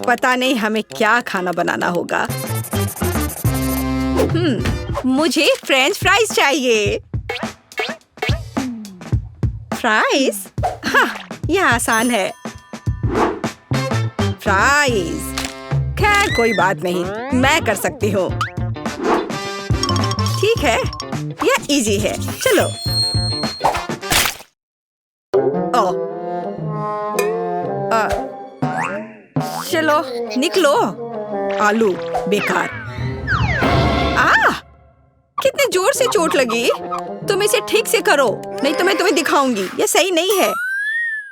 पता नहीं हमें क्या खाना बनाना होगा। मुझे फ्रेंच फ्राइज चाहिए। फ्राइज? हाँ, यह आसान है। फ्राइज। खैर कोई बात नहीं, मैं कर सकती हूँ। ठीक है, यह इजी है। चलो। चलो निकलो। आलू बेकार। कितने जोर से चोट लगी। तुम इसे ठीक से करो, नहीं तो मैं तुम्हें दिखाऊंगी। यह सही नहीं है।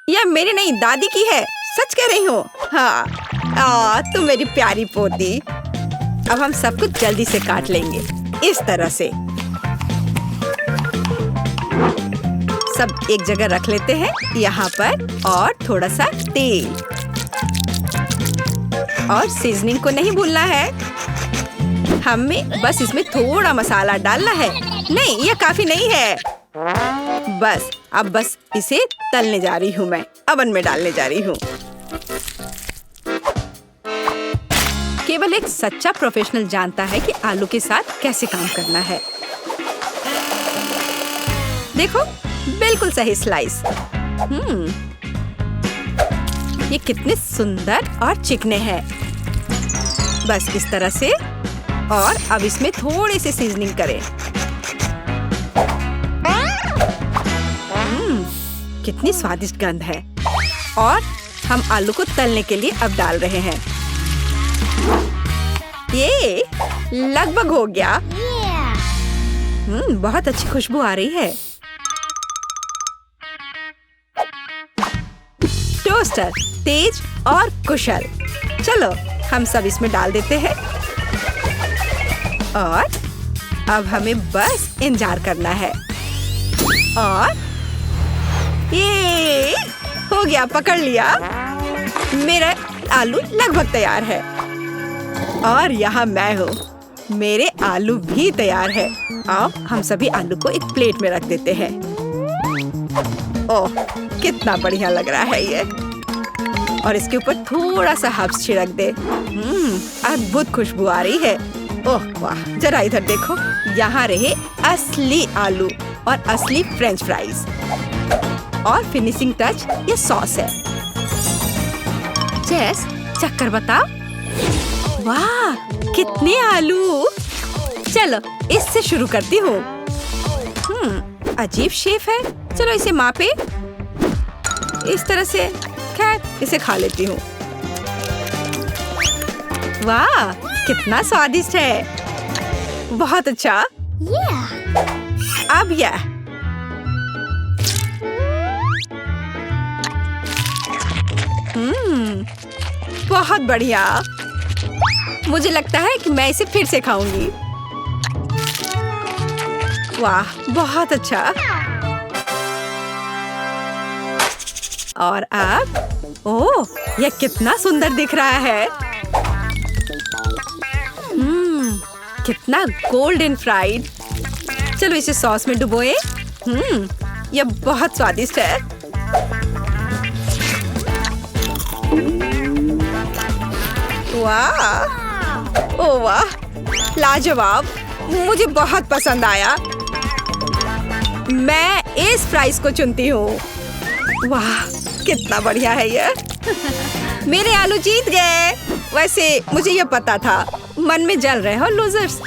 यह मेरी नहीं, दादी की है। सच कह रही हूँ। हाँ, तुम मेरी प्यारी पोती। अब हम सब कुछ जल्दी से काट लेंगे, इस तरह से। सब एक जगह रख लेते हैं, यहाँ पर। और थोड़ा सा तेल और सीजनिंग को नहीं भूलना है। हमें बस इसमें थोड़ा मसाला डालना है। नहीं, यह काफी नहीं है। बस इसे तलने जा रही हूँ। मैं अवन में डालने जा रही हूँ। केवल एक सच्चा प्रोफेशनल जानता है कि आलू के साथ कैसे काम करना है। देखो, बिल्कुल सही स्लाइस। ये कितने सुंदर और चिकने हैं। बस इस तरह से। और अब इसमें थोड़ी सी सीजनिंग करें। कितनी स्वादिष्ट गंध है। और हम आलू को तलने के लिए अब डाल रहे हैं। ये लगभग हो गया। बहुत अच्छी खुशबू आ रही है। टोस्टर तेज और कुशल। चलो हम सब इसमें डाल देते हैं। और अब हमें बस इंतजार करना है। और ये हो गया, पकड़ लिया। मेरा आलू लगभग तैयार है। और यहाँ मैं हूँ। मेरे आलू भी तैयार है। अब हम सभी आलू को एक प्लेट में रख देते हैं। ओह, कितना बढ़िया लग रहा है ये। और इसके ऊपर थोड़ा सा हर्ब्स छिड़क दे। अद्भुत खुशबू आ रही है। ओह वाह, जरा इधर देखो। यहाँ रहे असली आलू और असली फ्रेंच फ्राइज। और फिनिशिंग टच ये सॉस है। जेस, चक्कर बता। वाह, कितने आलू। चलो इससे शुरू करती हूँ। अजीब शेप है। चलो इसे मापे। इस तरह से। खैर, इसे खा लेती हूँ। वाह, कितना स्वादिष्ट है। बहुत अच्छा। अब यह। बहुत बढ़िया। मुझे लगता है कि मैं इसे फिर से खाऊंगी। वाह, बहुत अच्छा। और अब, ओह, यह कितना सुंदर दिख रहा है। कितना गोल्डन फ्राइड। चलो इसे सॉस में डुबोए। यह बहुत स्वादिष्ट है। वाह, ओह वाह, लाजवाब। मुझे बहुत पसंद आया। मैं इस फ्राइज को चुनती हूँ। वाह, कितना बढ़िया है ये। मेरे आलू जीत गए। वैसे मुझे ये पता था। मन में जल रहे हो लूजर्स।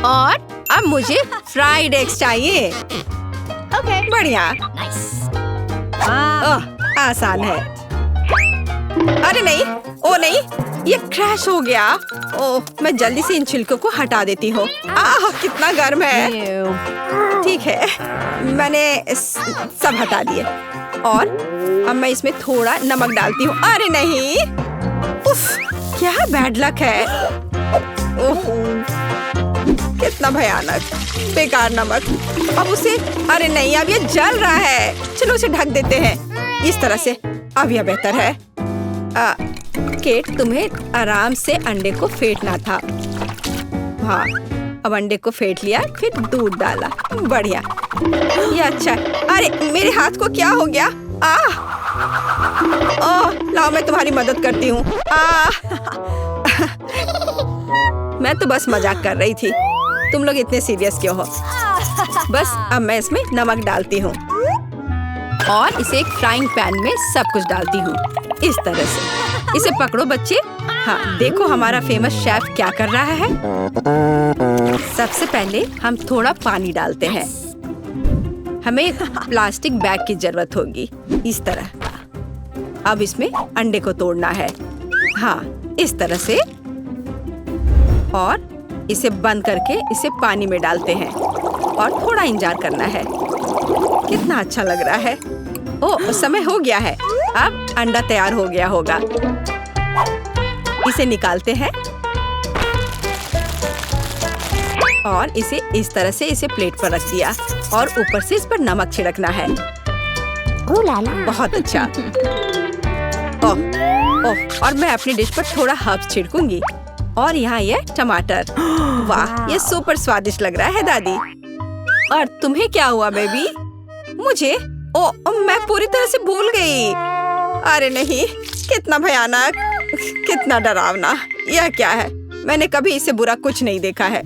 और अब मुझे फ्राइड एग्स चाहिए। बढ़िया। आसान है। अरे नहीं, ओ नहीं, ये क्रैश हो गया। ओह, मैं जल्दी से इन छिलकों को हटा देती हूँ। कितना गर्म है। ठीक है, मैंने सब हटा दिए। और अब मैं इसमें थोड़ा नमक डालती हूँ। अरे नहीं, उफ, क्या बैड लक है। ओह, कितना भयानक, बेकार नमक। अब उसे, अरे नहीं, अब ये जल रहा है। चलो उसे ढक देते हैं इस तरह से। अब यह बेहतर है। केट, तुम्हें आराम से अंडे को फेंटना था। हाँ, अब अंडे को फेंट लिया, फिर दूध डाला। बढ़िया, ये अच्छा है। अरे मेरे हाथ को क्या हो गया। ओह, लाओ मैं तुम्हारी मदद करती हूँ। मैं तो बस मजाक कर रही थी। तुम लोग इतने सीरियस क्यों हो? बस अब मैं इसमें नमक डालती हूँ और इसे एक फ्राइंग पैन में सब कुछ डालती हूँ इस तरह से। इसे पकड़ो बच्चे। हाँ, देखो हमारा फेमस शेफ क्या कर रहा है। सबसे पहले हम थोड़ा पानी डालते हैं। हमें प्लास्टिक बैग की जरूरत होगी इस तरह। अब इसमें अंडे को तोड़ना है। हाँ, इस तरह से। और इसे बंद करके इसे पानी में डालते हैं और थोड़ा इंतजार करना है। कितना अच्छा लग रहा है। ओह, समय हो गया है। अब अंडा तैयार हो गया होगा। इसे निकालते हैं और इसे इस तरह से इसे प्लेट पर रख दिया और ऊपर से इस पर नमक छिड़कना है। बहुत अच्छा। ओह, और मैं अपनी डिश पर थोड़ा हर्ब्स छिड़कूंगी। और यहाँ ये टमाटर। वाह, ये सुपर स्वादिष्ट लग रहा है दादी। और तुम्हें क्या हुआ बेबी? मुझे? ओह, मैं पूरी तरह से भूल गई। अरे नहीं, कितना भयानक, कितना डरावना। यह क्या है? मैंने कभी इसे बुरा कुछ नहीं देखा है।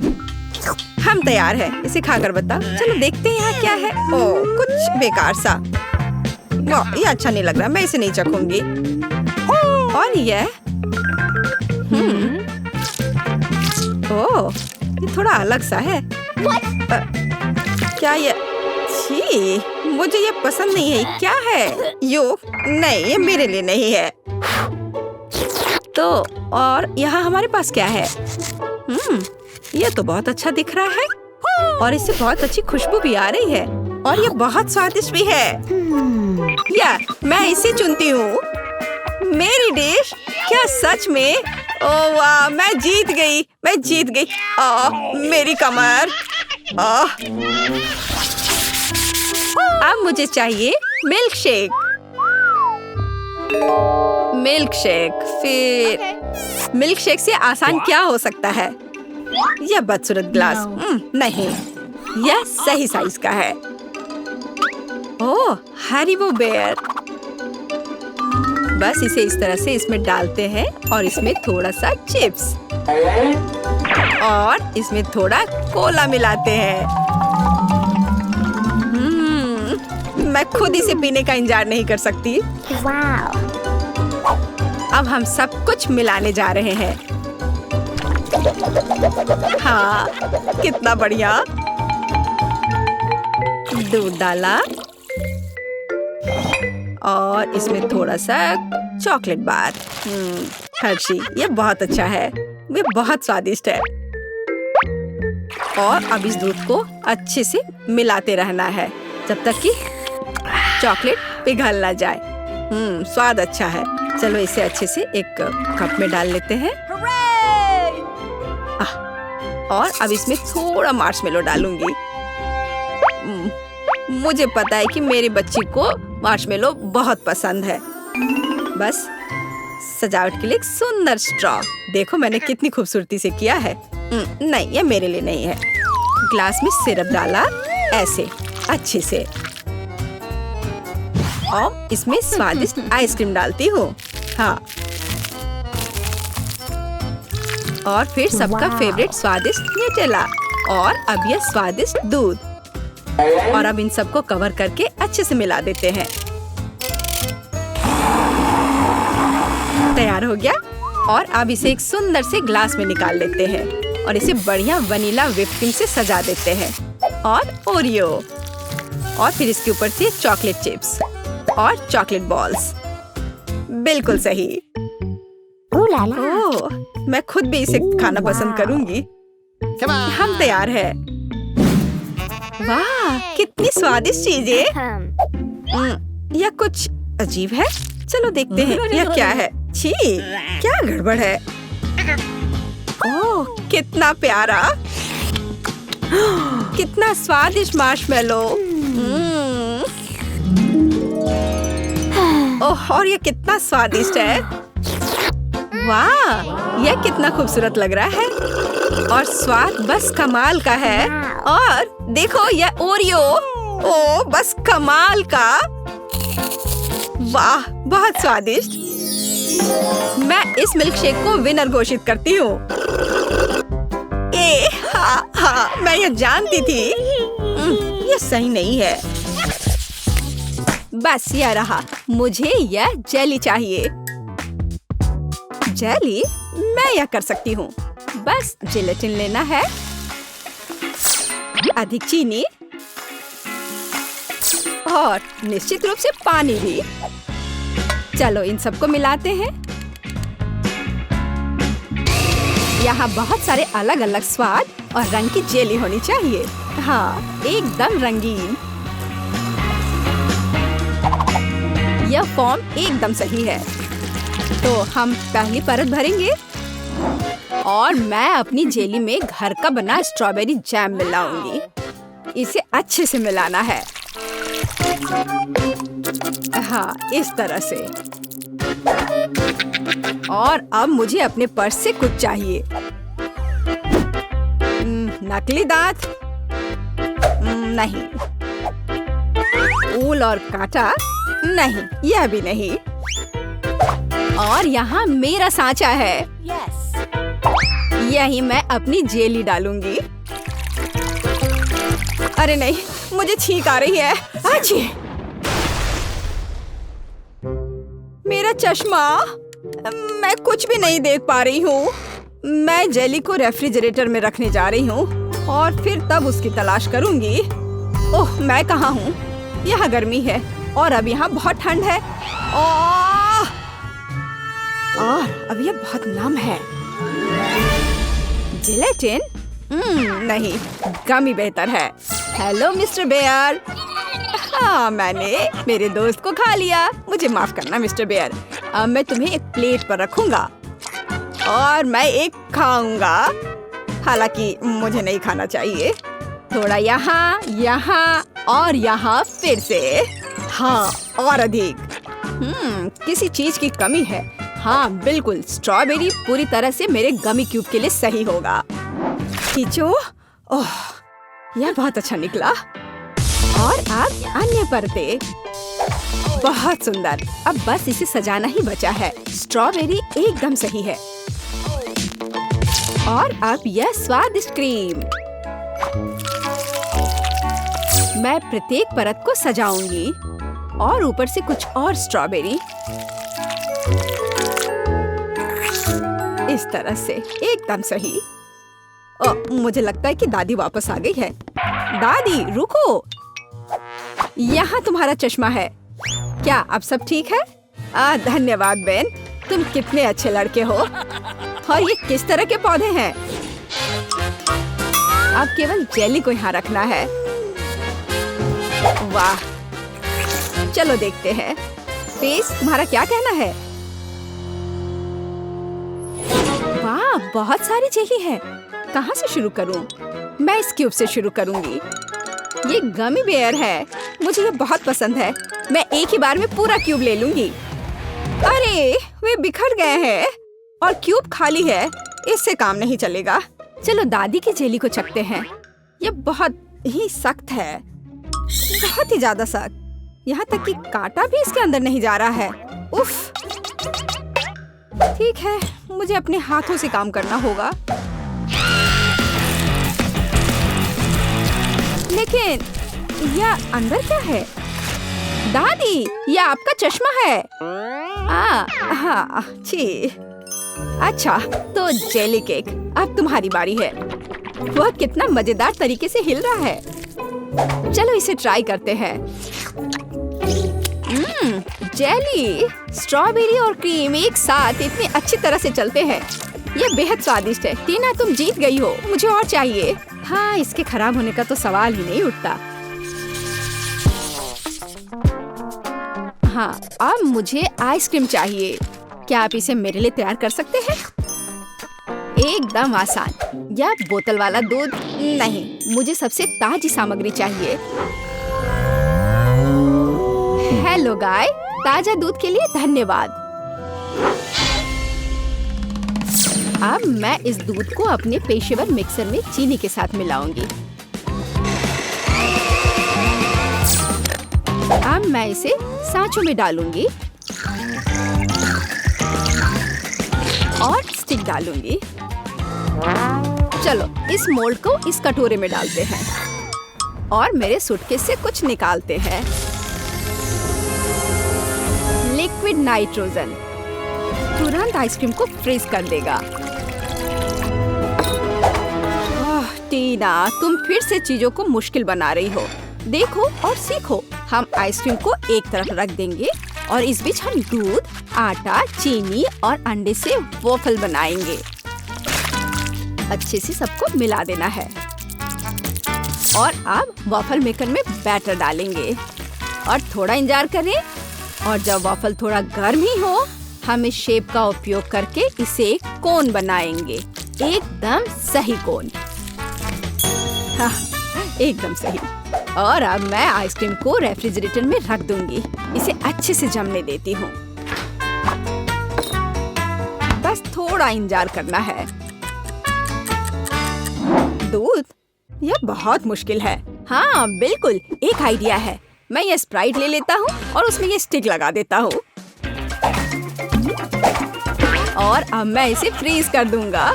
हम तैयार हैं। इसे खाकर बताओ। चलो देखते हैं यहाँ क्या है। ओह, कुछ बेकार सा। वाह, ये अच्छा नहीं लग रहा। मैं इसे नहीं चखूंगी। और यह ओह, ये थोड़ा अलग सा है। क्या ये? छी, मुझे ये पसंद नहीं है। क्या है? यो नहीं, ये मेरे लिए नहीं है। तो और यहाँ हमारे पास क्या है? ये तो बहुत अच्छा दिख रहा है और इससे बहुत अच्छी खुशबू भी आ रही है और ये बहुत स्वादिष्ट भी है। या मैं इसे चुनती हूँ। मेरी डिश। क्या सच में? ओह वाह, मैं जीत गई। मैं जीत गई। मेरी कमर। अब मुझे चाहिए मिल्क शेक। Milk shake. फिर मिल्क शेक से आसान क्या हो सकता है? यह बदसूरत ग्लास। नहीं, यह सही साइज का है। ओह, हरीबो बेयर। बस इसे इस तरह से इसमें डालते हैं और इसमें थोड़ा सा चिप्स और इसमें थोड़ा कोला मिलाते हैं। मैं खुद इसे पीने का इंतजार नहीं कर सकती। अब हम सब कुछ मिलाने जा रहे हैं। हाँ, कितना बढ़िया। दूध डाला और इसमें थोड़ा सा चॉकलेट बार। हर्शी, ये बहुत अच्छा है। ये बहुत स्वादिष्ट है। और अब इस दूध को अच्छे से मिलाते रहना है जब तक कि चॉकलेट पिघल ना जाए। स्वाद अच्छा है। चलो इसे अच्छे से एक कप में डाल लेते हैं। और अब इसमें थोड़ा मार्शमेलो डालूंगी। मुझे पता है कि मेरी बच्ची को मार्शमेलो बहुत पसंद है। बस सजावट के लिए एक सुंदर स्ट्रॉ। देखो मैंने कितनी खूबसूरती से किया है। नहीं, ये मेरे लिए नहीं है। ग्लास में सिरप डाला ऐसे अच्छे से और इसमें स्वादिष्ट आइसक्रीम डालती हूँ। हाँ, और फिर सबका फेवरेट स्वादिष्ट न्यूटेला और अब यह स्वादिष्ट दूध। और अब इन सबको कवर करके अच्छे से मिला देते हैं। तैयार हो गया। और अब इसे एक सुंदर से ग्लास में निकाल लेते हैं और इसे बढ़िया वनीला व्हिप क्रीम से सजा देते हैं और ओरियो और फिर इसके ऊपर से चॉकलेट चिप्स और चॉकलेट बॉल्स। बिल्कुल सही। ओह, मैं खुद भी इसे खाना पसंद करूंगी। हम तैयार हैं। वाह, कितनी स्वादिष्ट चीजें। यह कुछ अजीब है। चलो देखते हैं यह क्या है। छी, क्या गड़बड़ है? ओह, कितना प्यारा, कितना स्वादिष्ट मार्शमेलो। ओह, और ये कितना स्वादिष्ट है। वाह, यह कितना खूबसूरत लग रहा है और स्वाद बस कमाल का है। और देखो यह ओरियो। ओह, बस कमाल का। वाह, बहुत स्वादिष्ट। मैं इस मिल्क शेक को विनर घोषित करती हूँ। हाँ, मैं ये जानती थी। ये सही नहीं है। बस यह रहा। मुझे यह जेली चाहिए। जेली? मैं यह कर सकती हूँ। बस जिलेटिन लेना है, अधिक चीनी और निश्चित रूप से पानी भी। चलो इन सबको मिलाते हैं। यहाँ बहुत सारे अलग अलग स्वाद और रंग की जेली होनी चाहिए। हाँ, एकदम रंगीन। यह फॉर्म एकदम सही है। तो हम पहली परत भरेंगे और मैं अपनी जेली में घर का बना स्ट्रॉबेरी जैम मिलाऊंगी। इसे अच्छे से मिलाना है। हाँ, इस तरह से। और अब मुझे अपने पर्स से कुछ चाहिए। नकली दांत? नहीं। ऊल और कांटा? नहीं, यह भी नहीं। और यहाँ मेरा सांचा है। यही मैं अपनी जेली डालूंगी। अरे नहीं, मुझे छींक आ रही है। आजी! मेरा चश्मा! मैं कुछ भी नहीं देख पा रही हूँ। मैं जेली को रेफ्रिजरेटर में रखने जा रही हूँ और फिर तब उसकी तलाश करूंगी। ओह, मैं कहाँ हूँ? यहाँ गर्मी है और अब यहाँ बहुत ठंड है। और अब यह बहुत नम है। जिलेटिन? नहीं, गमी बेहतर है। Hello mister Bear. हाँ, मैंने मेरे दोस्त को खा लिया। मुझे माफ करना मिस्टर बेयर। अब मैं तुम्हें एक प्लेट पर रखूंगा और मैं एक खाऊंगा। हालांकि मुझे नहीं खाना चाहिए। थोड़ा यहाँ, यहाँ और यहाँ फिर से। हाँ, और अधिक। किसी चीज की कमी है। हाँ, बिल्कुल। स्ट्रॉबेरी पूरी तरह से मेरे गमी क्यूब के लिए सही होगा। खींचो। ओह, यह बहुत अच्छा निकला। और अब अन्य परतें। बहुत सुंदर। अब बस इसे सजाना ही बचा है। स्ट्रॉबेरी एकदम सही है। और अब यह स्वादिष्ट क्रीम। मैं प्रत्येक परत को सजाऊंगी और ऊपर से कुछ और स्ट्रॉबेरी। इस तरह से एकदम सही। मुझे लगता है कि दादी वापस आ गई है। दादी, रुको। यहाँ तुम्हारा चश्मा है। क्या अब सब ठीक है? धन्यवाद बेन। तुम कितने अच्छे लड़के हो। और ये किस तरह के पौधे हैं? अब केवल जेली को यहाँ रखना है। वाह, चलो देखते हैं। फेस, तुम्हारा क्या कहना है? वाह, बहुत सारी जेली है। कहाँ से शुरू करूं? मैं इस क्यूब से शुरू करूंगी। ये गमी बेयर है। मुझे ये बहुत पसंद है। मैं एक ही बार में पूरा क्यूब ले लूंगी। अरे, वे बिखर गए हैं और क्यूब खाली है। इससे काम नहीं चलेगा। चलो दादी की जेली को चखते हैं। ये बहुत ही सख्त है, बहुत ही ज्यादा सख्त। यहाँ तक कि कांटा भी इसके अंदर नहीं जा रहा है। उफ। ठीक है, मुझे अपने हाथों से काम करना होगा। लेकिन यह अंदर क्या है? दादी, यह आपका चश्मा है। हाँ, छी। अच्छा, तो जेली केक, अब तुम्हारी बारी है। वह कितना मजेदार तरीके से हिल रहा है। चलो इसे ट्राई करते हैं। जेली, स्ट्रॉबेरी और क्रीम एक साथ इतनी अच्छी तरह से चलते हैं। यह बेहद स्वादिष्ट है। टीना, तुम जीत गई हो। मुझे और चाहिए। हाँ, इसके खराब होने का तो सवाल ही नहीं उठता। हाँ, अब मुझे आइसक्रीम चाहिए। क्या आप इसे मेरे लिए तैयार कर सकते हैं? एकदम आसान। या बोतल वाला दूध? नहीं, मुझे सबसे ताजी सामग्री चाहिए। हेलो गाय, ताजा दूध के लिए धन्यवाद। अब मैं इस दूध को अपने पेशेवर मिक्सर में चीनी के साथ मिलाऊंगी। अब मैं इसे सांचों में डालूंगी और स्टिक डालूंगी। चलो इस मोल्ड को इस कटोरे में डालते हैं और मेरे सूटकेस से कुछ निकालते हैं। लिक्विड नाइट्रोजन तुरंत आइसक्रीम को फ्रीज कर देगा। ओह टीना, तुम फिर से चीजों को मुश्किल बना रही हो। देखो और सीखो। हम आइसक्रीम को एक तरफ रख देंगे और इस बीच हम दूध, आटा, चीनी और अंडे से वॉफल बनाएंगे। अच्छे से सबको मिला देना है और अब वॉफल मेकर में बैटर डालेंगे और थोड़ा इंतजार करें। और जब वॉफल थोड़ा गर्म ही हो, हम इस शेप का उपयोग करके इसे एक कोन बनाएंगे। एकदम सही कोन। हाँ, एकदम सही। और अब मैं आइसक्रीम को रेफ्रिजरेटर में रख दूंगी। इसे अच्छे से जमने देती हूँ। बस थोड़ा इंतजार करना है। दूध? यह बहुत मुश्किल है। हाँ बिल्कुल, एक आइडिया है। मैं ये स्प्राइट ले लेता हूँ और उसमें ये स्टिक लगा देता हूँ और अब मैं इसे फ्रीज कर दूंगा।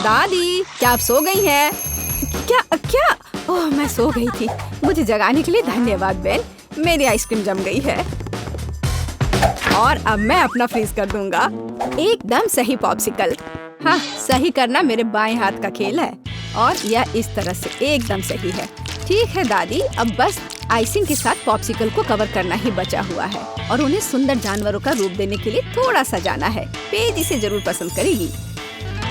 दादी, क्या आप सो गई हैं? क्या क्या? ओह, मैं सो गई थी। मुझे जगाने के लिए धन्यवाद बेन। मेरी आइसक्रीम जम गई है और अब मैं अपना फ्रीज कर दूंगा। एकदम सही पॉप्सिकल। हाँ, सही करना मेरे बाएं हाथ का खेल है और यह इस तरह से एकदम सही है। ठीक है दादी, अब बस आइसिंग के साथ पॉप्सिकल को कवर करना ही बचा हुआ है और उन्हें सुंदर जानवरों का रूप देने के लिए थोड़ा सजाना है। पेज इसे जरूर पसंद करेगी।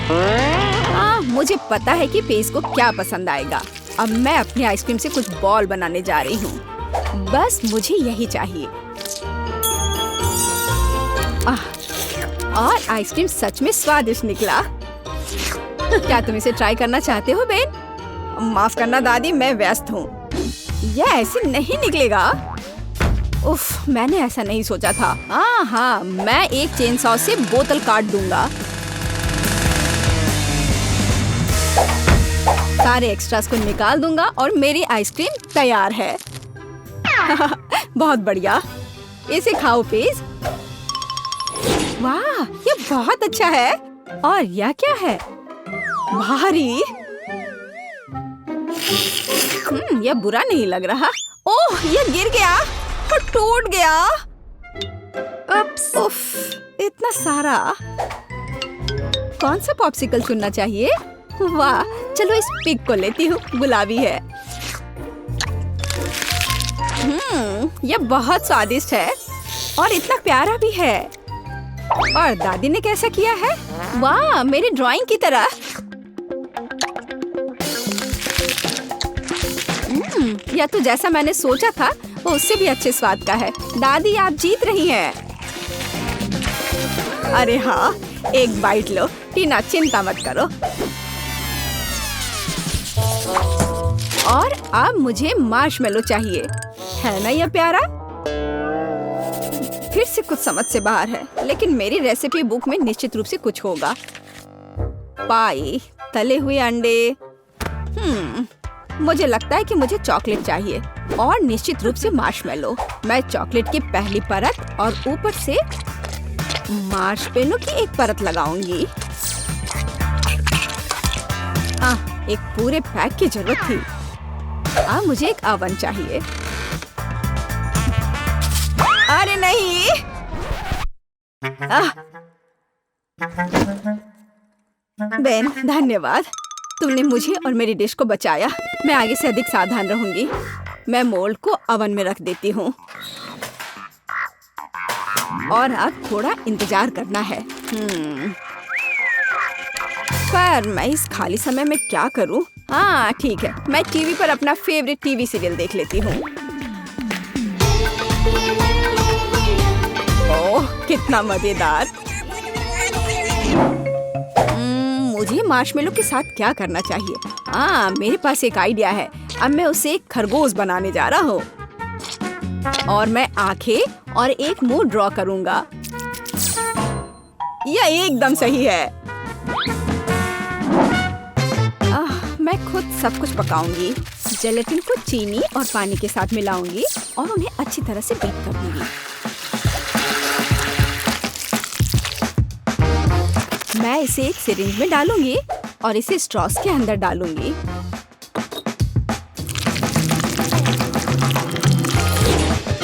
हाँ, मुझे पता है कि पेज को क्या पसंद आएगा। अब मैं अपनी आइसक्रीम से कुछ बॉल बनाने जा रही हूँ। बस मुझे यही चाहिए। और आइसक्रीम सच में स्वादिष्ट निकला। क्या तुम इसे ट्राई करना चाहते हो बेन? माफ करना दादी, मैं व्यस्त हूँ। यह ऐसे नहीं निकलेगा। उफ, मैंने ऐसा नहीं सोचा था। हाँ, मैं एक चेन सॉ से बोतल काट दूंगा। सारे एक्स्ट्रास को निकाल दूंगा और मेरी आइसक्रीम तैयार है। बहुत बढ़िया। इसे खाओ पेज। वाह, ये बहुत अच्छा है। और यह क्या है? भारी। यह बुरा नहीं लग रहा। ओह, यह गिर गया और टूट गया। उफ, इतना सारा। कौन सा पॉप्सिकल चुनना चाहिए? वाह, चलो इस पिग को लेती हूँ। गुलाबी है। यह बहुत स्वादिष्ट है और इतना प्यारा भी है। और दादी ने कैसा किया है? वाह, मेरी ड्राइंग की तरह। यह तो जैसा मैंने सोचा था वो उससे भी अच्छे स्वाद का है। दादी, आप जीत रही हैं। अरे हाँ, एक बाइट लो। टीना, चिंता मत करो। और अब मुझे मार्शमेलो चाहिए। है ना यह प्यारा? फिर से कुछ समझ से बाहर है, लेकिन मेरी रेसिपी बुक में निश्चित रूप से कुछ होगा। पाई, तले हुए अंडे। मुझे लगता है कि मुझे चॉकलेट चाहिए और निश्चित रूप से मार्शमेलो। मैं चॉकलेट की पहली परत और ऊपर से मार्शमेलो की एक परत लगाऊंगी। एक पूरे पैक की जरूरत थी। अब मुझे एक ओवन चाहिए। अरे नहीं। बेन, धन्यवाद। तुमने मुझे और मेरी डिश को बचाया। मैं आगे से अधिक सावधान रहूंगी। मैं मोल्ड को ओवन में रख देती हूँ और अब थोड़ा इंतजार करना है। पर मैं इस खाली समय में क्या करूँ? हाँ ठीक है, मैं टीवी पर अपना फेवरेट टीवी सीरियल देख लेती हूँ। ओह, कितना मजेदार। मुझे मार्शमेलो के साथ क्या करना चाहिए? मेरे पास एक आइडिया है। अब मैं उसे एक खरगोश बनाने जा रहा हूँ और मैं आंखें और एक मुंह ड्रॉ करूँगा। यह एकदम सही है। मैं खुद सब कुछ पकाऊंगी। जेलेटिन को चीनी और पानी के साथ मिलाऊंगी और उन्हें अच्छी तरह से बीट कर दूंगी। मैं इसे एक सिरिंज में डालूंगी और इसे स्ट्रॉस के अंदर डालूंगी।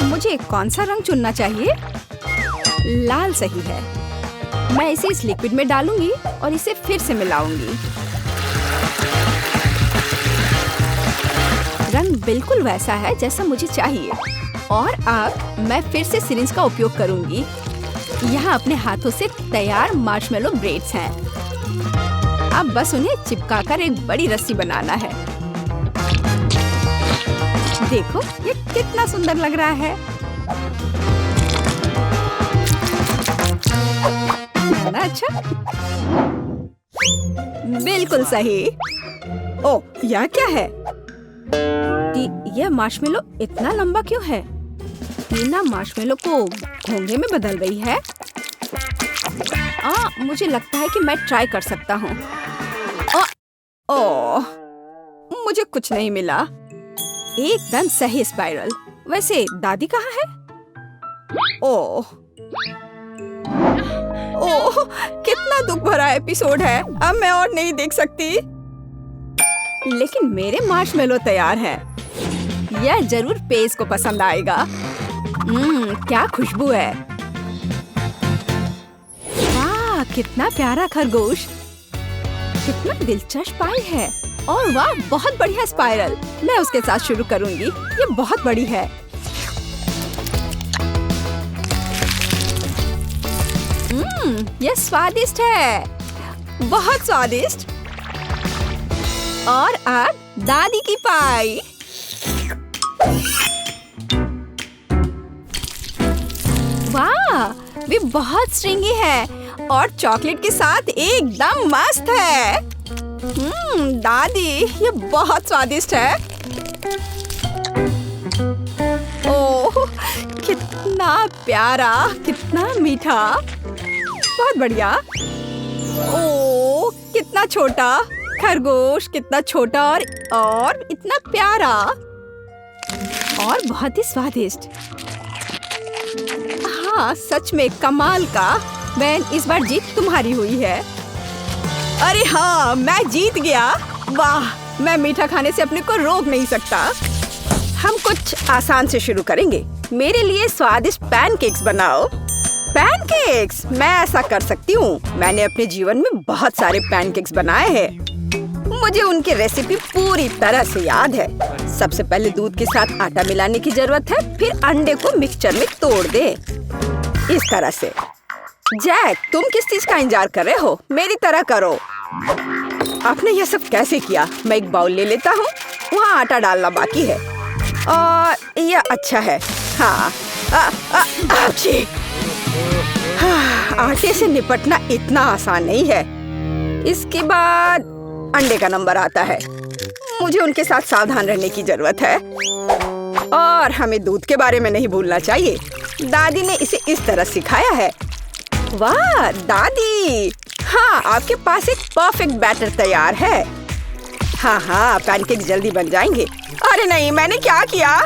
मुझे कौन सा रंग चुनना चाहिए? लाल सही है। मैं इसे इस लिक्विड में डालूंगी और इसे फिर से मिलाऊंगी। रंग बिल्कुल वैसा है जैसा मुझे चाहिए। और अब मैं फिर से सिरिंज का उपयोग करूंगी। यहाँ अपने हाथों से तैयार मार्शमेलो ब्रेड्स हैं। अब बस उन्हें चिपकाकर एक बड़ी रस्सी बनाना है। देखो ये कितना सुंदर लग रहा है। है ना अच्छा? बिल्कुल सही। ओह, यह क्या है? यह मार्शमेलो इतना लंबा क्यों है? टीना मार्शमेलो को घोंघे में बदल रही है। मुझे लगता है कि मैं ट्राई कर सकता हूँ। ओह, मुझे कुछ नहीं मिला। एकदम सही स्पाइरल। वैसे दादी कहाँ है? ओह, कितना दुख भरा एपिसोड है। अब मैं और नहीं देख सकती। लेकिन मेरे मार्शमेलो तैयार है। यह जरूर पेज को पसंद आएगा। क्या खुशबू है। वाह, कितना प्यारा खरगोश। कितना दिलचस्प पाई है। और वाह, बहुत बढ़िया स्पाइरल। मैं उसके साथ शुरू करूंगी। ये बहुत बड़ी है। ये स्वादिष्ट है। बहुत स्वादिष्ट। और अब दादी की पाई। वाह, वे बहुत स्ट्रिंगी है और चॉकलेट के साथ एकदम मस्त है। दादी, ये बहुत स्वादिष्ट है। ओह, कितना प्यारा, कितना मीठा। बहुत बढ़िया। ओह, कितना छोटा खरगोश, कितना छोटा और इतना प्यारा और बहुत ही स्वादिष्ट। हाँ, सच में कमाल का। बैन, इस बार जीत तुम्हारी हुई है। अरे हाँ, मैं जीत गया। वाह, मैं मीठा खाने से अपने को रोक नहीं सकता। हम कुछ आसान से शुरू करेंगे। मेरे लिए स्वादिष्ट पैनकेक्स बनाओ। पैनकेक्स? मैं ऐसा कर सकती हूँ। मैंने अपने जीवन में बहुत सारे पैनकेक्स बनाए हैं। मुझे उनकी रेसिपी पूरी तरह से याद है। सबसे पहले दूध के साथ आटा मिलाने की जरूरत है। फिर अंडे को मिक्सचर में तोड़ दे, इस तरह से। जैक, तुम किस चीज का इंतजार कर रहे हो? मेरी तरह करो। आपने यह सब कैसे किया? मैं एक बाउल ले लेता हूँ। वहाँ आटा डालना बाकी है और यह अच्छा है। हाँ, आटे से निपटना इतना आसान नहीं है। इसके बाद अंडे का नंबर आता है। मुझे उनके साथ सावधान रहने की जरूरत है और हमें दूध के बारे में नहीं भूलना चाहिए। दादी ने इसे इस तरह सिखाया है। वाह दादी, हाँ, आपके पास एक परफेक्ट बैटर तैयार है। हाँ, पैनकेक जल्दी बन जाएंगे। अरे नहीं, मैंने क्या किया?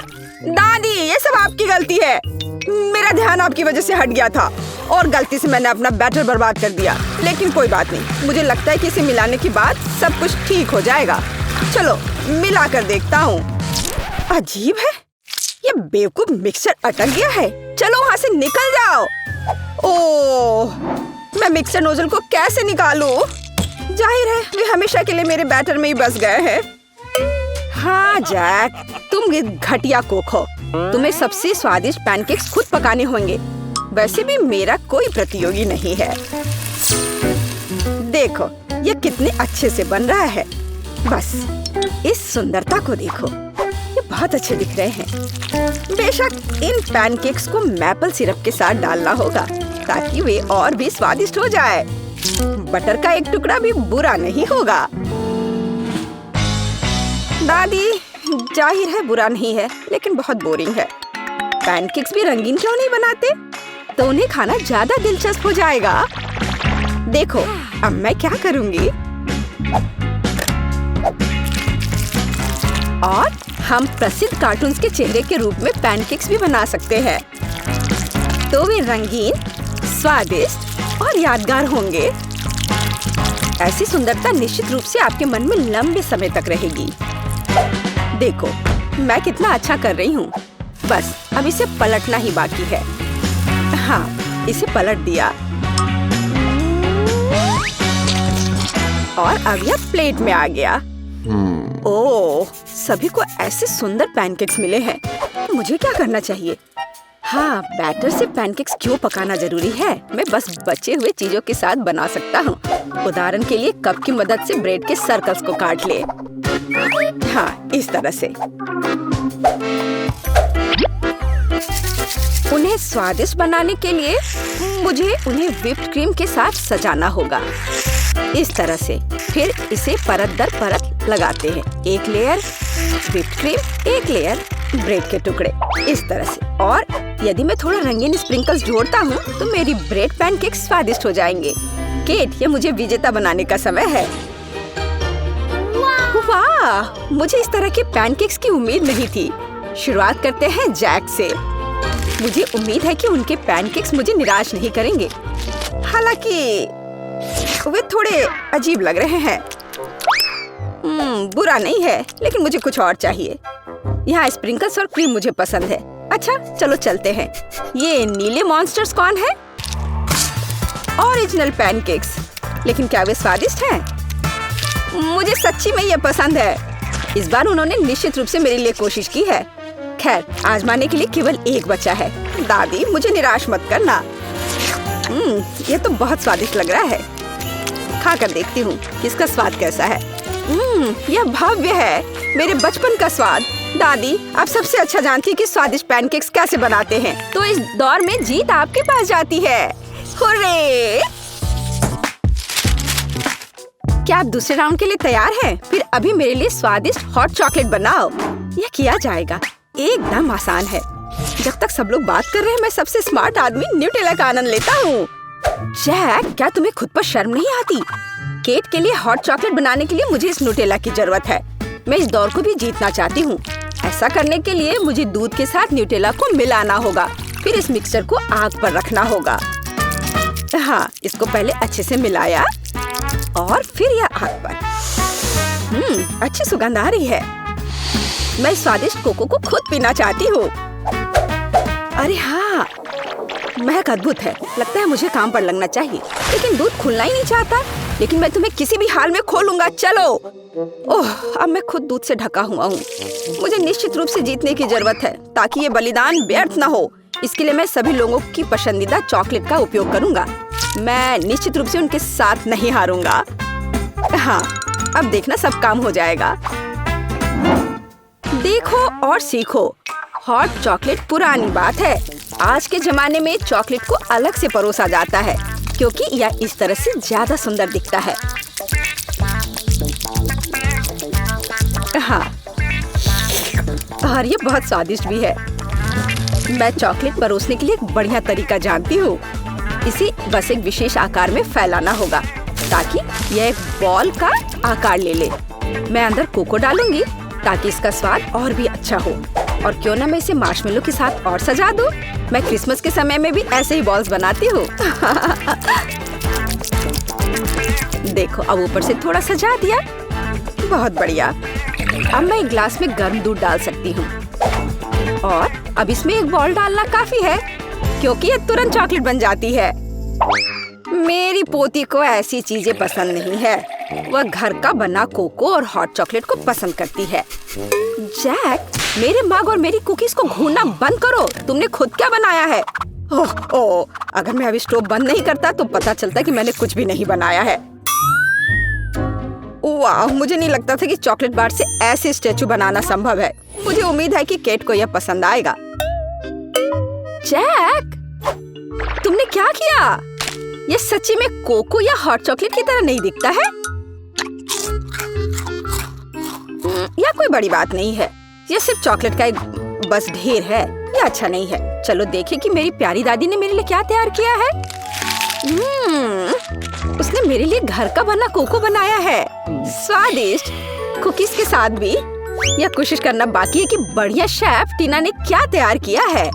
दादी, ये सब आपकी गलती है। मेरा ध्यान आपकी वजह से हट गया था और गलती से मैंने अपना बैटर बर्बाद कर दिया। लेकिन कोई बात नहीं, मुझे लगता है कि इसे मिलाने के बाद सब कुछ ठीक हो जाएगा। चलो मिला कर देखता हूँ। अजीब है, ये बेवकूफ मिक्सर अटक गया है। चलो वहाँ से निकल जाओ। ओह, मैं मिक्सर नोजल को कैसे निकालूं? जाहिर है वे हमेशा के लिए मेरे बैटर में ही बस गए हैं। हाँ जैक, तुम घटिया कुक हो। तुम्हें सबसे स्वादिष्ट पैनकेक्स खुद पकाने होंगे। वैसे भी मेरा कोई प्रतियोगी नहीं है। देखो ये कितने अच्छे से बन रहा है। बस इस सुंदरता को देखो, ये बहुत अच्छे दिख रहे हैं। बेशक इन पैनकेक्स को मैपल सिरप के साथ डालना होगा ताकि वे और भी स्वादिष्ट हो जाए। बटर का एक टुकड़ा भी बुरा नहीं होगा। दादी, जाहिर है बुरा नहीं है, लेकिन बहुत बोरिंग है। पैनकेक्स भी रंगीन क्यों नहीं बनाते? तो उन्हें खाना ज्यादा दिलचस्प हो जाएगा। देखो अब मैं क्या करूंगी। और हम प्रसिद्ध कार्टून्स के चेहरे के रूप में पैनकेक्स भी बना सकते हैं, तो वे रंगीन, स्वादिष्ट और यादगार होंगे। ऐसी सुंदरता निश्चित रूप से आपके मन में लंबे समय तक रहेगी। देखो, मैं कितना अच्छा कर रही हूँ। बस अब इसे पलटना ही बाकी है। हाँ, इसे पलट दिया और अब यह प्लेट में आ गया। ओह, सभी को ऐसे सुंदर पैनकेक्स मिले हैं। मुझे क्या करना चाहिए? हाँ, बैटर से पैनकेक्स क्यों पकाना जरूरी है? मैं बस बचे हुए चीजों के साथ बना सकता हूँ। उदाहरण के लिए कप की मदद से ब्रेड के सर्कल्स को काट ले। हाँ, इस तरह से। उन्हें स्वादिष्ट बनाने के लिए मुझे उन्हें व्हिप्ड क्रीम के साथ सजाना होगा। इस तरह से। फिर इसे परत दर परत लगाते हैं। एक लेयर व्हिप्ड क्रीम, एक लेयर ब्रेड के टुकड़े, इस तरह से। और यदि मैं थोड़ा रंगीन स्प्रिंकल्स जोड़ता हूँ तो मेरी ब्रेड पैनकेक स्वादिष्ट हो जाएंगे। केट, ये मुझे विजेता बनाने का समय है। वाह, मुझे इस तरह के पैनकेक्स की उम्मीद नहीं थी। शुरुआत करते हैं जैक से। मुझे उम्मीद है कि उनके पैनकेक्स मुझे निराश नहीं करेंगे। हालांकि वे थोड़े अजीब लग रहे हैं। बुरा नहीं है, लेकिन मुझे कुछ और चाहिए। यहाँ स्प्रिंकल्स और क्रीम मुझे पसंद है। अच्छा, चलो चलते हैं। ये नीले मॉन्स्टर्स कौन है? Original pancakes. लेकिन क्या वे स्वादिष्ट हैं? मुझे सच्ची में ये पसंद है। इस बार उन्होंने निश्चित रूप से मेरे लिए कोशिश की है। खैर, आजमाने के लिए केवल एक बचा है। दादी, मुझे निराश मत करना। ये तो बहुत स्वादिष्ट लग रहा है। खाकर देखती हूँ कि इसका स्वाद कैसा है। यह भव्य है, मेरे बचपन का स्वाद। दादी, आप सबसे अच्छा जानती हैं कि स्वादिष्ट पैनकेक्स कैसे बनाते हैं। तो इस दौर में जीत आपके पास जाती है। हुर्रे! क्या आप दूसरे राउंड के लिए तैयार हैं? फिर अभी मेरे लिए स्वादिष्ट हॉट चॉकलेट बनाओ। यह किया जाएगा। एकदम आसान है। जब तक सब लोग बात कर रहे हैं, मैं सबसे स्मार्ट आदमी न्यूटेला का आनंद लेता हूँ। जैक, क्या तुम्हें खुद पर शर्म नहीं आती? केट के लिए हॉट चॉकलेट बनाने के लिए मुझे इस न्यूटेला की जरूरत है। मैं इस दौर को भी जीतना चाहती हूँ। ऐसा करने के लिए मुझे दूध के साथ न्यूटेला को मिलाना होगा। फिर इस मिक्सचर को आग पर रखना होगा। हाँ, इसको पहले अच्छे से मिलाया और फिर यह आग पर। अच्छी सुगंध आ रही है। मैं स्वादिष्ट कोको को खुद पीना चाहती हूँ। अरे हाँ, महक अद्भुत है। लगता है मुझे काम पर लगना चाहिए, लेकिन दूध खुलना ही नहीं चाहता। लेकिन मैं तुम्हें किसी भी हाल में खोलूंगा। चलो। ओह, अब मैं खुद दूध से ढका हुआ हूँ। मुझे निश्चित रूप से जीतने की जरूरत है, ताकि ये बलिदान व्यर्थ न हो। इसके लिए मैं सभी लोगों की पसंदीदा चॉकलेट का उपयोग करूंगा। मैं निश्चित रूप से उनके साथ नहीं हारूंगा। हाँ, अब देखना सब काम हो जाएगा। देखो और सीखो। हॉट चॉकलेट पुरानी बात है। आज के जमाने में चॉकलेट को अलग से परोसा जाता है, क्योंकि यह इस तरह से ज्यादा सुंदर दिखता है। हाँ, और ये बहुत स्वादिष्ट भी है। मैं चॉकलेट परोसने के लिए एक बढ़िया तरीका जानती हूँ। इसे बस एक विशेष आकार में फैलाना होगा, ताकि यह एक बॉल का आकार ले ले। मैं अंदर कोको डालूंगी, ताकि इसका स्वाद और भी अच्छा हो। और क्यों ना मैं इसे मार्शमेलो के साथ और सजा दूं? मैं क्रिसमस के समय में भी ऐसे ही बॉल्स बनाती हूँ। देखो, अब ऊपर से थोड़ा सजा दिया। बहुत बढ़िया। अब मैं एक ग्लास में गर्म दूध डाल सकती हूँ। और अब इसमें एक बॉल डालना काफी है, क्योंकि ये तुरंत चॉकलेट बन जाती है। मेरी पोती को ऐसी चीजें पसंद नहीं है। वह घर का बना कोको और हॉट चॉकलेट को पसंद करती है। जैक, मेरे मग और मेरी कुकीज को घूरना बंद करो। तुमने खुद क्या बनाया है? ओह, अगर मैं अभी स्टोव बंद नहीं करता तो पता चलता कि मैंने कुछ भी नहीं बनाया है। वाह, मुझे नहीं लगता था कि चॉकलेट बार से ऐसे स्टैचू बनाना संभव है। मुझे उम्मीद है कि केट को यह पसंद आएगा। जैक, तुमने क्या किया? यह सच्ची में कोको या हॉट चॉकलेट की तरह नहीं दिखता है। यह कोई बड़ी बात नहीं है। यह सिर्फ चॉकलेट का एक बस ढेर है। यह अच्छा नहीं है। चलो देखें कि मेरी प्यारी दादी ने मेरे लिए क्या तैयार किया है। उसने मेरे लिए घर का बना कोको बनाया है। स्वादिष्ट कुकीज के साथ भी। यह कोशिश करना बाकी है कि बढ़िया शेफ टीना ने क्या तैयार किया है।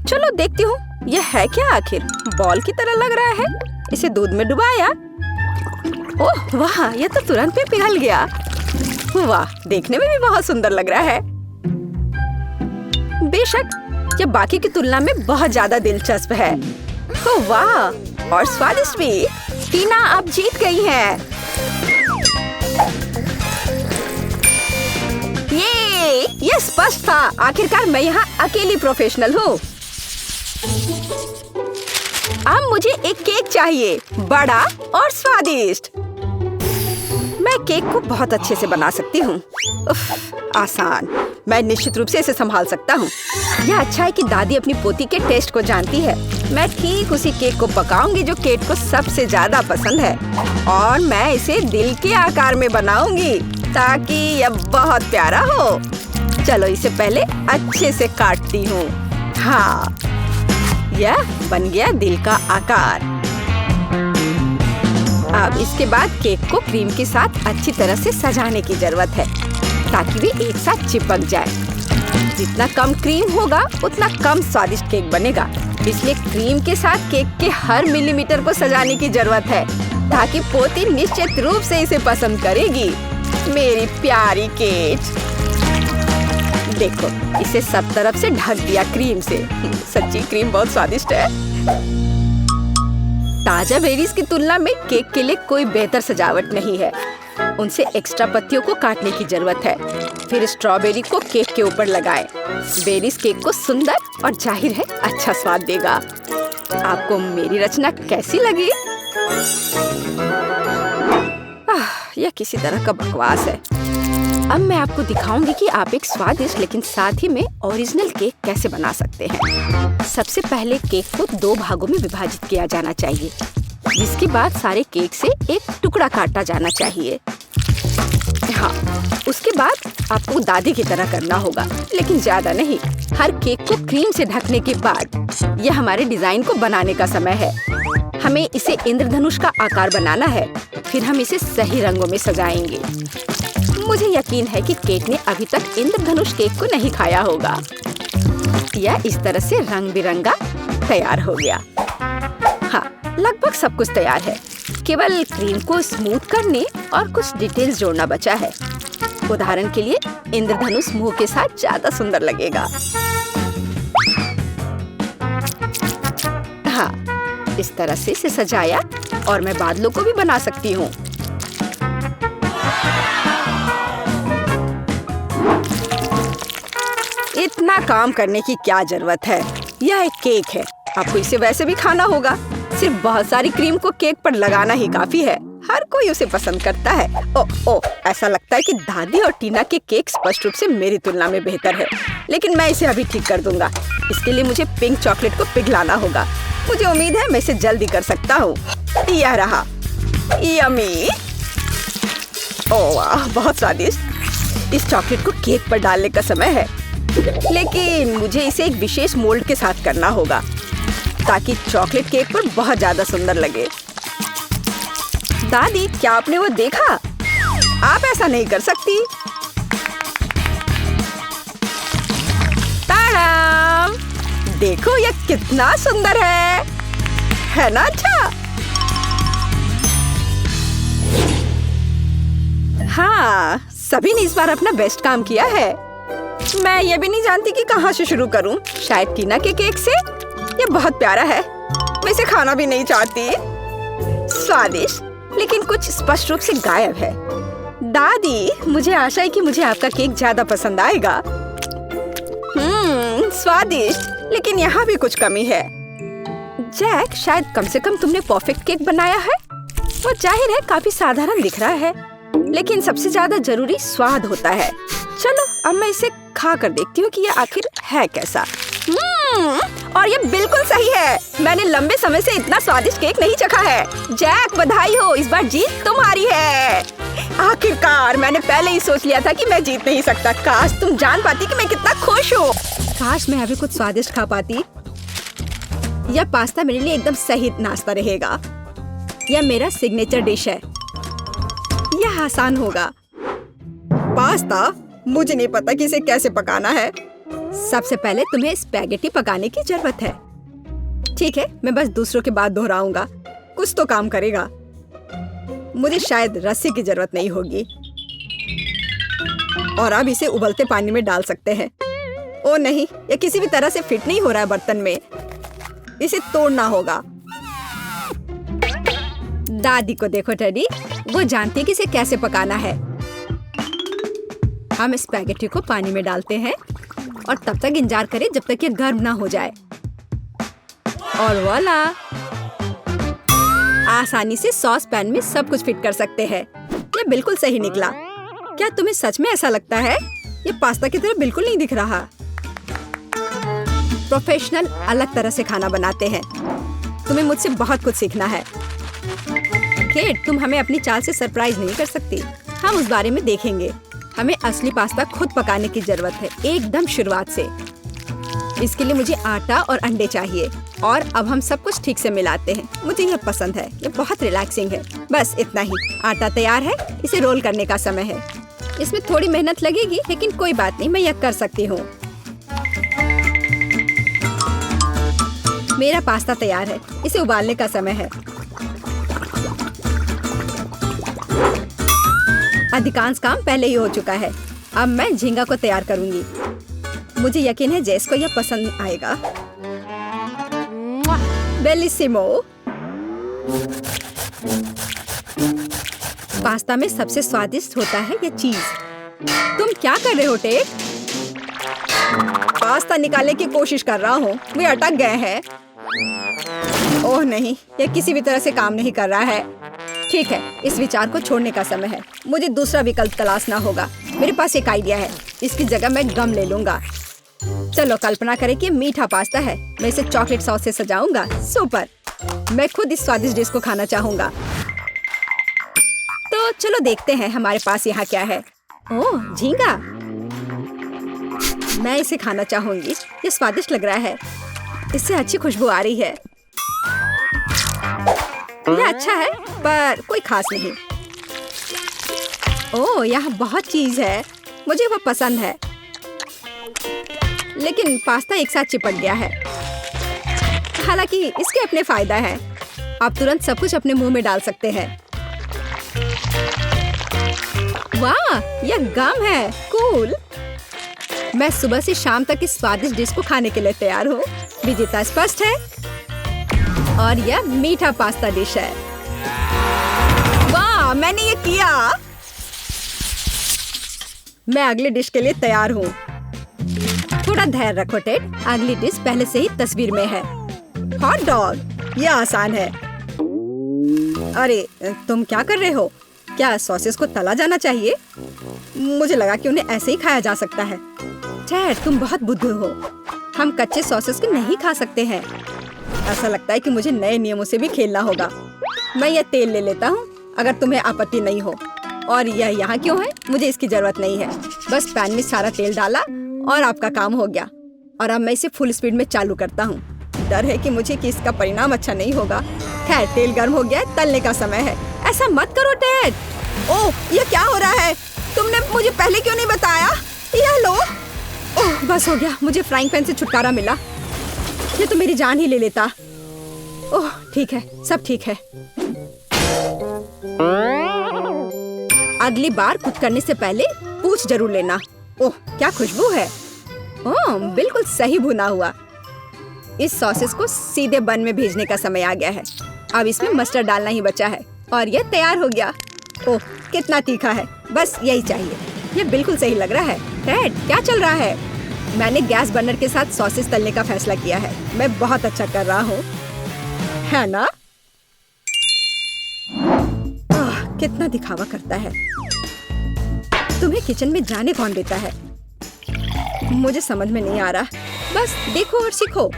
चलो देखती हूँ यह है क्या आखिर। बॉल की तरह लग रहा है। इसे दूध में डुबाया। ओह वाह, यह तो तुरंत में पिघल गया। वाह, देखने में भी बहुत सुंदर लग रहा है। बेशक यह बाकी की तुलना में बहुत ज्यादा दिलचस्प है। ओह वाह, और स्वादिष्ट भी। टीना आप जीत गई हैं। ये स्पष्ट था। आखिरकार मैं यहाँ अकेली प्रोफेशनल हूँ। अब मुझे एक केक चाहिए, बड़ा और स्वादिष्ट। मैं केक को बहुत अच्छे से बना सकती हूँ। आसान। मैं निश्चित रूप से इसे संभाल सकता हूँ। यह अच्छा है कि दादी अपनी पोती के टेस्ट को जानती है। मैं ठीक उसी केक को पकाऊंगी जो केट को सबसे ज्यादा पसंद है, और मैं इसे दिल के आकार में बनाऊंगी ताकि यह बहुत प्यारा हो। चलो इसे पहले अच्छे से काटती हूँ। हाँ, यह बन गया दिल का आकार। अब इसके बाद केक को क्रीम के साथ अच्छी तरह से सजाने की जरूरत है ताकि वे एक साथ चिपक जाए। जितना कम क्रीम होगा उतना कम स्वादिष्ट केक बनेगा। इसलिए क्रीम के साथ केक के हर मिलीमीटर को सजाने की जरूरत है ताकि पोती निश्चित रूप से इसे पसंद करेगी। मेरी प्यारी केट, देखो इसे सब तरफ से ढक दिया क्रीम से। सच्ची क्रीम बहुत स्वादिष्ट है। ताजा बेरीज की तुलना में केक के लिए कोई बेहतर सजावट नहीं है। उनसे एक्स्ट्रा पत्तियों को काटने की जरूरत है। फिर स्ट्रॉबेरी को केक के ऊपर लगाएं। बेरीज केक को सुंदर और जाहिर है अच्छा स्वाद देगा। आपको मेरी रचना कैसी लगी? यह किसी तरह का बकवास है। अब मैं आपको दिखाऊंगी कि आप एक स्वादिष्ट लेकिन साथ ही में ओरिजिनल केक कैसे बना सकते हैं। सबसे पहले केक को 2 भागों में विभाजित किया जाना चाहिए, जिसके बाद सारे केक से एक टुकड़ा काटा जाना चाहिए। हाँ, उसके बाद आपको दादी की तरह करना होगा, लेकिन ज्यादा नहीं। हर केक को क्रीम से ढकने के बाद यह हमारे डिजाइन को बनाने का समय है। हमें इसे इंद्रधनुष का आकार बनाना है। फिर हम इसे सही रंगों में सजाएंगे। मुझे यकीन है कि केट ने अभी तक इंद्रधनुष केक को नहीं खाया होगा। यह इस तरह से रंग बिरंगा तैयार हो गया। हाँ, लगभग सब कुछ तैयार है। केवल क्रीम को स्मूथ करने और कुछ डिटेल्स जोड़ना बचा है। उदाहरण के लिए इंद्रधनुष मुंह के साथ ज्यादा सुंदर लगेगा। हाँ, इस तरह से इसे सजाया और मैं बादलों को भी बना सकती हूँ। इतना काम करने की क्या जरूरत है? यह एक केक है, आपको इसे वैसे भी खाना होगा। सिर्फ बहुत सारी क्रीम को केक पर लगाना ही काफी है। हर कोई उसे पसंद करता है। ओह, ऐसा लगता है कि दादी और टीना के केक स्पष्ट रूप से मेरी तुलना में बेहतर है, लेकिन मैं इसे अभी ठीक कर दूंगा। इसके लिए मुझे पिंक चॉकलेट को पिघलाना होगा। मुझे उम्मीद है मैं इसे जल्दी कर सकता हूँ। यह रहा, यम्मी। ओह वाह, बहुत स्वादिष्ट। इस चॉकलेट को केक पर डालने का समय है, लेकिन मुझे इसे एक विशेष मोल्ड के साथ करना होगा ताकि चॉकलेट केक पर बहुत ज्यादा सुंदर लगे। दादी, क्या आपने वो देखा? आप ऐसा नहीं कर सकती। ताराम! देखो यह कितना सुंदर है ना? अच्छा, हाँ, सभी ने इस बार अपना बेस्ट काम किया है। मैं ये भी नहीं जानती कि कहाँ से शुरू करूं। शायद टीना के केक से। ये बहुत प्यारा है, मैं इसे खाना भी नहीं चाहती। स्वादिष्ट, लेकिन कुछ स्पष्ट रूप से गायब है। दादी, मुझे आशा है कि मुझे आपका केक ज्यादा पसंद आएगा। स्वादिष्ट, लेकिन यहाँ भी कुछ कमी है। जैक, शायद कम से कम तुमने परफेक्ट केक बनाया है। वो जाहिर है काफी साधारण दिख रहा है, लेकिन सबसे ज्यादा जरूरी स्वाद होता है। चलो अब मैं इसे खा कर देखती हूँ कि ये आखिर है कैसा। और ये बिल्कुल सही है। मैंने लंबे समय से इतना स्वादिष्ट केक नहीं चखा है। जैक, बधाई हो, इस बार जीत तुम्हारी है। आखिरकार, मैंने पहले ही सोच लिया था कि मैं जीत नहीं सकता। काश तुम जान पाती कि मैं कितना खुश हूँ। काश मैं अभी कुछ स्वादिष्ट खा पाती। यह पास्ता मेरे लिए एकदम सही नाश्ता रहेगा। यह मेरा सिग्नेचर डिश है। यह आसान होगा। पास्ता? मुझे नहीं पता कि इसे कैसे पकाना है। सबसे पहले तुम्हें स्पैगेटी पकाने की जरूरत है। ठीक है, मैं बस दूसरों के बाद दोहराऊंगा, कुछ तो काम करेगा। मुझे शायद रस्सी की जरूरत नहीं होगी। और अब इसे उबलते पानी में डाल सकते हैं। ओ नहीं, ये किसी भी तरह से फिट नहीं हो रहा है बर्तन में। इसे तोड़ना होगा। दादी को देखो टेडी, वो जानती है कि इसे कैसे पकाना है। हम स्पैगेटी को पानी में डालते हैं और तब तक इंतजार करें जब तक ये गर्म ना हो जाए। और वॉला, आसानी से सॉस पैन में सब कुछ फिट कर सकते हैं। ये बिल्कुल सही निकला। क्या तुम्हें सच में ऐसा लगता है? ये पास्ता की तरह बिल्कुल नहीं दिख रहा। प्रोफेशनल अलग तरह से खाना बनाते हैं। तुम्हें मुझसे बहुत कुछ सीखना है। केट, तुम हमें अपनी चाल से सरप्राइज नहीं कर सकती। हम उस बारे में देखेंगे। हमें असली पास्ता खुद पकाने की जरूरत है, एकदम शुरुआत से। इसके लिए मुझे आटा और अंडे चाहिए। और अब हम सब कुछ ठीक से मिलाते हैं। मुझे यह पसंद है, ये बहुत रिलैक्सिंग है। बस इतना ही। आटा तैयार है, इसे रोल करने का समय है। इसमें थोड़ी मेहनत लगेगी, लेकिन कोई बात नहीं, मैं यह कर सकती हूँ। मेरा पास्ता तैयार है, इसे उबालने का समय है। अधिकांश काम पहले ही हो चुका है। अब मैं झींगा को तैयार करूंगी। मुझे यकीन है जेस को यह पसंद आएगा। बेलिसिमो। पास्ता में सबसे स्वादिष्ट होता है यह चीज। तुम क्या कर रहे हो टेक? पास्ता निकालने की कोशिश कर रहा हूँ, वे अटक गए हैं। ओह नहीं, यह किसी भी तरह से काम नहीं कर रहा है। ठीक है, इस विचार को छोड़ने का समय है। मुझे दूसरा विकल्प तलाशना होगा। मेरे पास एक आइडिया है। इसकी जगह मैं गम ले लूंगा। चलो कल्पना करें कि मीठा पास्ता है। मैं इसे चॉकलेट सॉस से सजाऊंगा। सुपर! मैं खुद इस स्वादिष्ट डिश को खाना चाहूंगा। तो चलो देखते हैं हमारे पास यहाँ क्या है। ओह, झींगा। मैं इसे खाना चाहूंगी। ये स्वादिष्ट लग रहा है। इससे अच्छी खुशबू आ रही है। यह अच्छा है, पर कोई खास नहीं। ओह, यहाँ बहुत चीज है। मुझे वह पसंद है, लेकिन पास्ता एक साथ चिपक गया है। हालांकि इसके अपने फायदा है। आप तुरंत सब कुछ अपने मुंह में डाल सकते हैं। वाह, यह गम है। कूल। मैं सुबह से शाम तक इस स्वादिष्ट डिश को खाने के लिए तैयार हूँ। विजेता स्पष्ट है और यह मीठा पास्ता डिश है। वाह, मैंने ये किया। मैं अगली डिश के लिए तैयार हूँ। थोड़ा धैर्य रखो टेड, अगली डिश पहले से ही तस्वीर में है। Hot dog. यह आसान है। अरे तुम क्या कर रहे हो? क्या सॉसेस को तला जाना चाहिए? मुझे लगा कि उन्हें ऐसे ही खाया जा सकता है। टेड, तुम बहुत बुद्धू हो। हम कच्चे सॉसेस को नहीं खा सकते हैं। ऐसा लगता है कि मुझे नए नियमों से भी खेलना होगा। मैं यह तेल ले लेता हूँ, अगर तुम्हें आपत्ति नहीं हो। और यह यहाँ क्यों है? मुझे इसकी जरूरत नहीं है। बस पैन में सारा तेल डाला और आपका काम हो गया। और अब मैं इसे फुल स्पीड में चालू करता हूँ। डर है कि इसका परिणाम अच्छा नहीं होगा। खैर, तेल गर्म हो गया, तलने का समय है। ऐसा मत करो टेड। ओह, यह क्या हो रहा है? तुमने मुझे पहले क्यों नहीं बताया? यह लो। ओह, बस हो गया। मुझे फ्राइंग पैन से छुटकारा मिला। ये तो मेरी जान ही ले लेता। ओह, ठीक है, सब ठीक है। अगली बार कुक करने से पहले पूछ जरूर लेना। ओह, क्या खुशबू है। ओह, बिल्कुल सही भुना हुआ। इस सॉसेस को सीधे बन में भेजने का समय आ गया है। अब इसमें मस्टर्ड डालना ही बचा है और यह तैयार हो गया। ओह, कितना तीखा है। बस यही चाहिए। यह बिल्कुल सही लग रहा है। टेड, क्या चल रहा है? मैंने गैस बर्नर के साथ सॉसेस तलने का फैसला किया है। मैं बहुत अच्छा कर रहा हूँ, है ना? कितना दिखावा करता है। तुम्हें किचन में जाने कौन देता है? मुझे समझ में नहीं आ रहा। बस देखो और सीखो।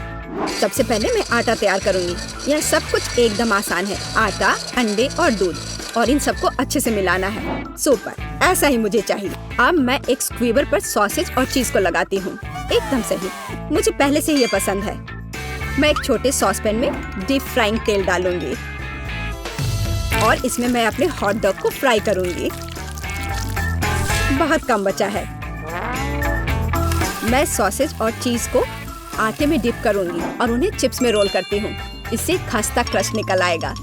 सबसे पहले मैं आटा तैयार करूंगी। यह सब कुछ एकदम आसान है। आटा, अंडे और दूध, और इन सबको अच्छे से मिलाना है। सुपर, ऐसा ही मुझे चाहिए। अब मैं एक स्क्वीवर पर सॉसेज और चीज को लगाती हूँ। एकदम सही, मुझे पहले से ही ये पसंद है। मैं एक छोटे सॉस पैन में डीप फ्राइंग तेल डालूंगी। और इसमें मैं अपने हॉट डॉग को फ्राई करूंगी। बहुत कम बचा है। मैं सॉसेज और चीज को आटे में डिप करूंगी और उन्हें चिप्स में रोल करती हूँ। इससे खस्ता क्रस्ट निकल आएगा।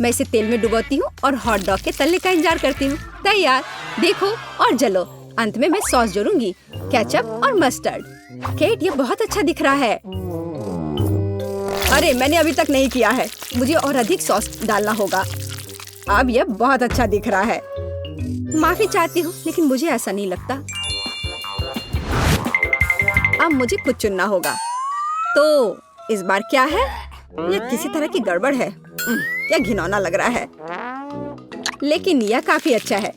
मैं इसे तेल में डुबोती हूँ और हॉट डॉग के तलने का इंतजार करती हूँ। तैयार, देखो और जलो। अंत में मैं सॉस जोड़ूंगी, केचप और मस्टर्ड। केट, ये बहुत अच्छा दिख रहा है। अरे मैंने अभी तक नहीं किया है, मुझे और अधिक सॉस डालना होगा। अब यह बहुत अच्छा दिख रहा है। माफी चाहती हूँ, लेकिन मुझे ऐसा नहीं लगता। अब मुझे कुछ चुनना होगा। तो इस बार क्या है? यह किसी तरह की गड़बड़ है। यह घिनौना लग रहा है, लेकिन यह काफी अच्छा है।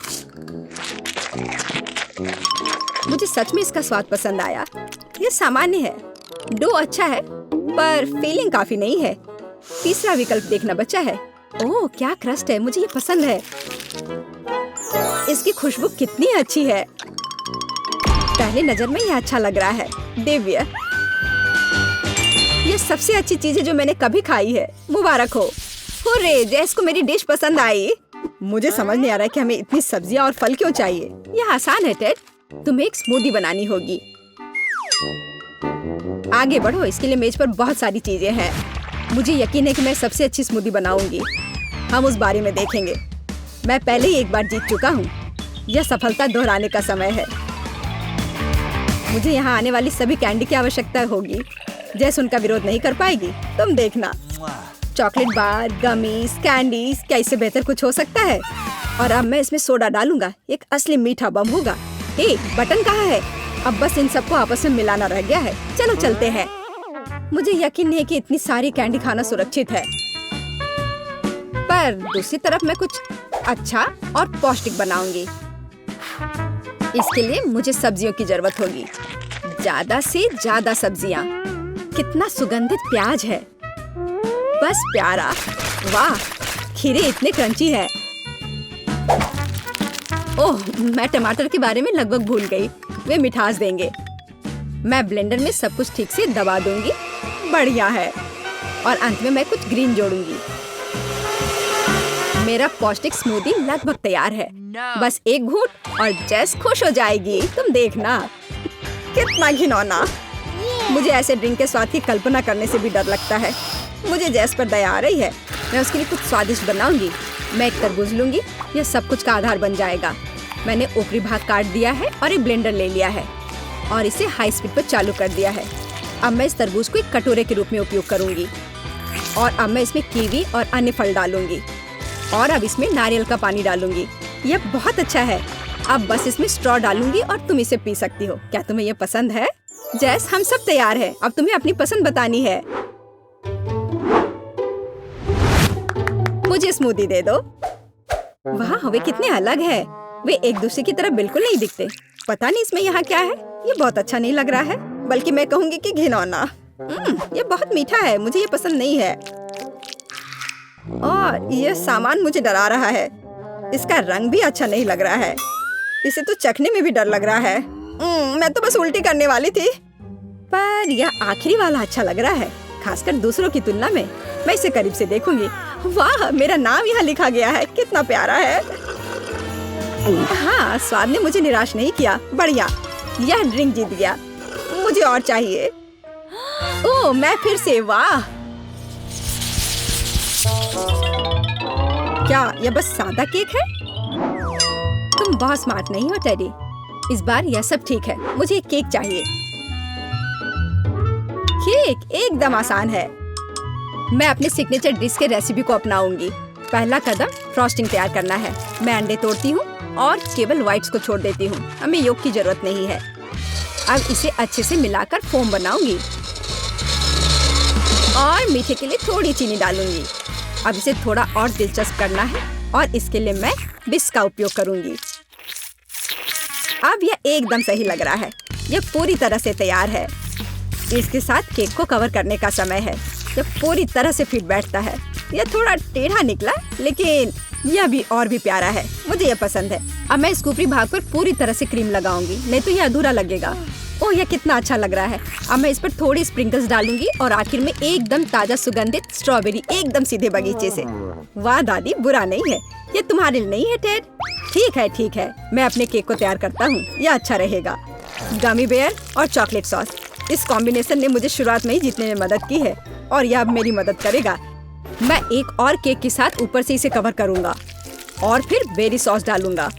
मुझे सच में इसका स्वाद पसंद आया। यह सामान्य है। डो अच्छा है, पर फीलिंग काफी नहीं है। तीसरा विकल्प देखना बचा है। ओह, क्या क्रस्ट है, मुझे ये पसंद है। इसकी खुशबू कितनी अच्छी है। पहले नजर में यह अच्छा लग रहा है। दिव्य, यह सबसे अच्छी चीज है जो मैंने कभी खाई है। मुबारक हो। हुर्रे, जैस को मेरी डिश पसंद आई। मुझे समझ नहीं आ रहा कि हमें इतनी सब्जियां और फल क्यों चाहिए। यह आसान है टेड, तुम्हें एक स्मूदी बनानी होगी। आगे बढ़ो, इसके लिए मेज पर बहुत सारी चीजें हैं। मुझे यकीन है कि मैं सबसे अच्छी स्मूदी बनाऊंगी। हम उस बारे में देखेंगे। मैं पहले ही एक बार जीत चुका हूँ। यह सफलता दोहराने का समय है। मुझे यहाँ आने वाली सभी कैंडी की आवश्यकता होगी। जैसे उनका विरोध नहीं कर पाएगी, तुम देखना। चॉकलेट बार, गमीज, कैंडीज, क्या इससे बेहतर कुछ हो सकता है? और अब मैं इसमें सोडा डालूंगा। एक असली मीठा बम होगा। हे, बटन कहाँ है? अब बस इन सबको आपस में मिलाना रह गया है। चलो चलते हैं। मुझे यकीन नहीं है कि इतनी सारी कैंडी खाना सुरक्षित है, पर दूसरी तरफ मैं कुछ अच्छा और पौष्टिक बनाऊंगी। इसके लिए मुझे सब्जियों की जरूरत होगी। ज्यादा से ज्यादा सब्जियां। कितना सुगंधित प्याज है, बस प्यारा। वाह, खीरे इतने क्रंची है। ओह, मैं टमाटर के बारे में लगभग भूल गई। वे मिठास देंगे। मैं ब्लेंडर में सब कुछ ठीक से दबा दूंगी। बढ़िया है। और अंत में मैं कुछ ग्रीन जोड़ूंगी। मेरा पौष्टिक स्मूदी लगभग तैयार है। बस एक घूंट और जेस खुश हो जाएगी। तुम देखना। कितना घिनौना। मुझे ऐसे ड्रिंक के स्वाद की कल्पना करने से भी डर लगता है। मुझे जेस पर दया आ रही है। मैं उसके लिए कुछ स्वादिष्ट बनाऊंगी। मैं एक तरबूज लूंगी। यह सब कुछ का आधार बन जाएगा। मैंने ऊपरी भाग काट दिया है और एक ब्लेंडर ले लिया है और इसे हाई स्पीड पर चालू कर दिया है। अब मैं इस तरबूज को एक कटोरे के रूप में उपयोग करूंगी। और अब मैं इसमें कीवी और अन्य फल डालूंगी। और अब इसमें नारियल का पानी डालूंगी। यह बहुत अच्छा है। अब बस इसमें स्ट्रॉ डालूंगी और तुम इसे पी सकती हो। क्या तुम्हें यह पसंद है? जैस, हम सब तैयार हैं। अब तुम्हें अपनी पसंद बतानी है। मुझे स्मूदी दे दो। वाह, वे कितने अलग है। वे एक दूसरे की तरह बिल्कुल नहीं दिखते। पता नहीं इसमें यहाँ क्या है। ये बहुत अच्छा नहीं लग रहा है, बल्कि मैं कहूँगी कि घिनौना। ये बहुत मीठा है। मुझे ये पसंद नहीं है। और यह सामान मुझे डरा रहा है। इसका रंग भी अच्छा नहीं लग रहा है। इसे तो चखने में भी डर लग रहा है। मैं तो बस उल्टी करने वाली थी। पर यह आखिरी वाला अच्छा लग रहा है, खासकर दूसरों की तुलना में। मैं इसे करीब से देखूंगी। वाह, मेरा नाम यहाँ लिखा गया है। कितना प्यारा है। हाँ, स्वाद ने मुझे निराश नहीं किया। बढ़िया, यह ड्रिंक जीत गया। मुझे और चाहिए। ओह, मैं फिर से। वाह, क्या यह बस सादा केक है? तुम बहुत स्मार्ट नहीं हो टेडी। इस बार यह सब ठीक है। मुझे एक केक चाहिए। केक एकदम आसान है। मैं अपने सिग्नेचर डिश के रेसिपी को अपनाऊंगी। पहला कदम फ्रॉस्टिंग तैयार करना है। मैं अंडे तोड़ती हूँ और केवल व्हाइट्स को छोड़ देती हूँ। हमें योग की जरूरत नहीं है। अब इसे अच्छे से मिलाकर फोम बनाऊंगी और मीठे के लिए थोड़ी चीनी डालूंगी। अब इसे थोड़ा और दिलचस्प करना है और इसके लिए मैं बिस्क का उपयोग करूंगी। अब यह एकदम सही लग रहा है। यह पूरी तरह से तैयार है। इसके साथ केक को कवर करने का समय है। यह पूरी तरह से फिट बैठता है। यह थोड़ा टेढ़ा निकला, लेकिन यह भी और भी प्यारा है। मुझे यह पसंद है। अब मैं इस ऊपरी भाग पर पूरी तरह से क्रीम लगाऊंगी, नहीं तो यह अधूरा लगेगा। ओह यह कितना अच्छा लग रहा है। अब मैं इस पर थोड़ी स्प्रिंकल्स डालूंगी और आखिर में एकदम ताजा सुगंधित स्ट्रॉबेरी, एकदम सीधे बगीचे से। वाह दादी, बुरा नहीं है। ये तुम्हारे लिए नहीं है टेड? ठीक है, मैं अपने केक को तैयार करता हूँ। यह अच्छा रहेगा। गमी बेयर और चॉकलेट सॉस, इस कॉम्बिनेशन ने मुझे शुरुआत में ही जीतने में मदद की है और यह अब मेरी मदद करेगा। मैं एक और केक के साथ ऊपर से इसे कवर करूंगा और फिर बेरी सॉस डालूंगा।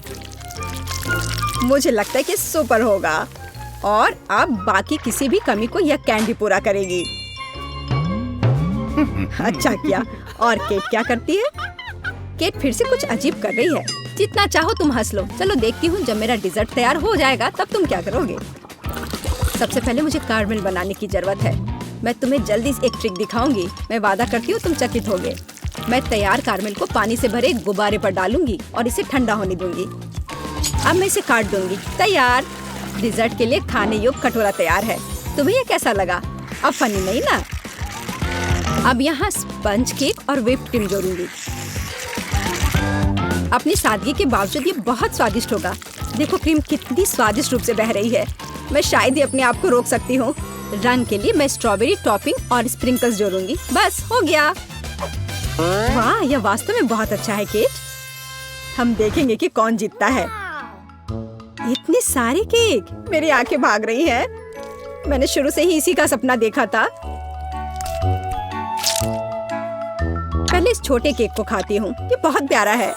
मुझे लगता है कि सुपर होगा और अब बाकी किसी भी कमी को यह कैंडी पूरा करेगी। अच्छा किया। और केट क्या करती है? केट फिर से कुछ अजीब कर रही है। जितना चाहो तुम हंस लो। चलो देखती हूँ, जब मेरा डिजर्ट तैयार हो जाएगा तब तुम क्या करोगे। सबसे पहले मुझे कारमेल बनाने की जरूरत है। मैं तुम्हें जल्दी एक ट्रिक दिखाऊंगी। मैं वादा करती हूँ तुम चकित होगे। मैं तैयार कारमेल को पानी से भरे गुब्बारे पर डालूंगी और इसे ठंडा होने दूंगी। अब मैं इसे काट दूंगी। तैयार। डिजर्ट के लिए खाने योग्य कटोरा तैयार है। तुम्हें ये कैसा लगा? अब फनी नहीं ना? अब यहाँ स्पंज केक और व्हिप्ड क्रीम जोड़ूंगी। अपनी सादगी के बावजूद ये बहुत स्वादिष्ट होगा। देखो क्रीम कितनी स्वादिष्ट रूप से बह रही है। मैं शायद ही अपने आप को रोक सकती हूँ। रंग के लिए मैं स्ट्रॉबेरी टॉपिंग और स्प्रिंकल्स जोड़ूंगी। बस हो गया। वाह, यह वास्तव में बहुत अच्छा है केट। हम देखेंगे कि कौन जीतता है। इतने सारे केक, मेरी आंखें भाग रही हैं। मैंने शुरू से ही इसी का सपना देखा था। पहले इस छोटे केक को खाती हूँ। ये बहुत प्यारा है,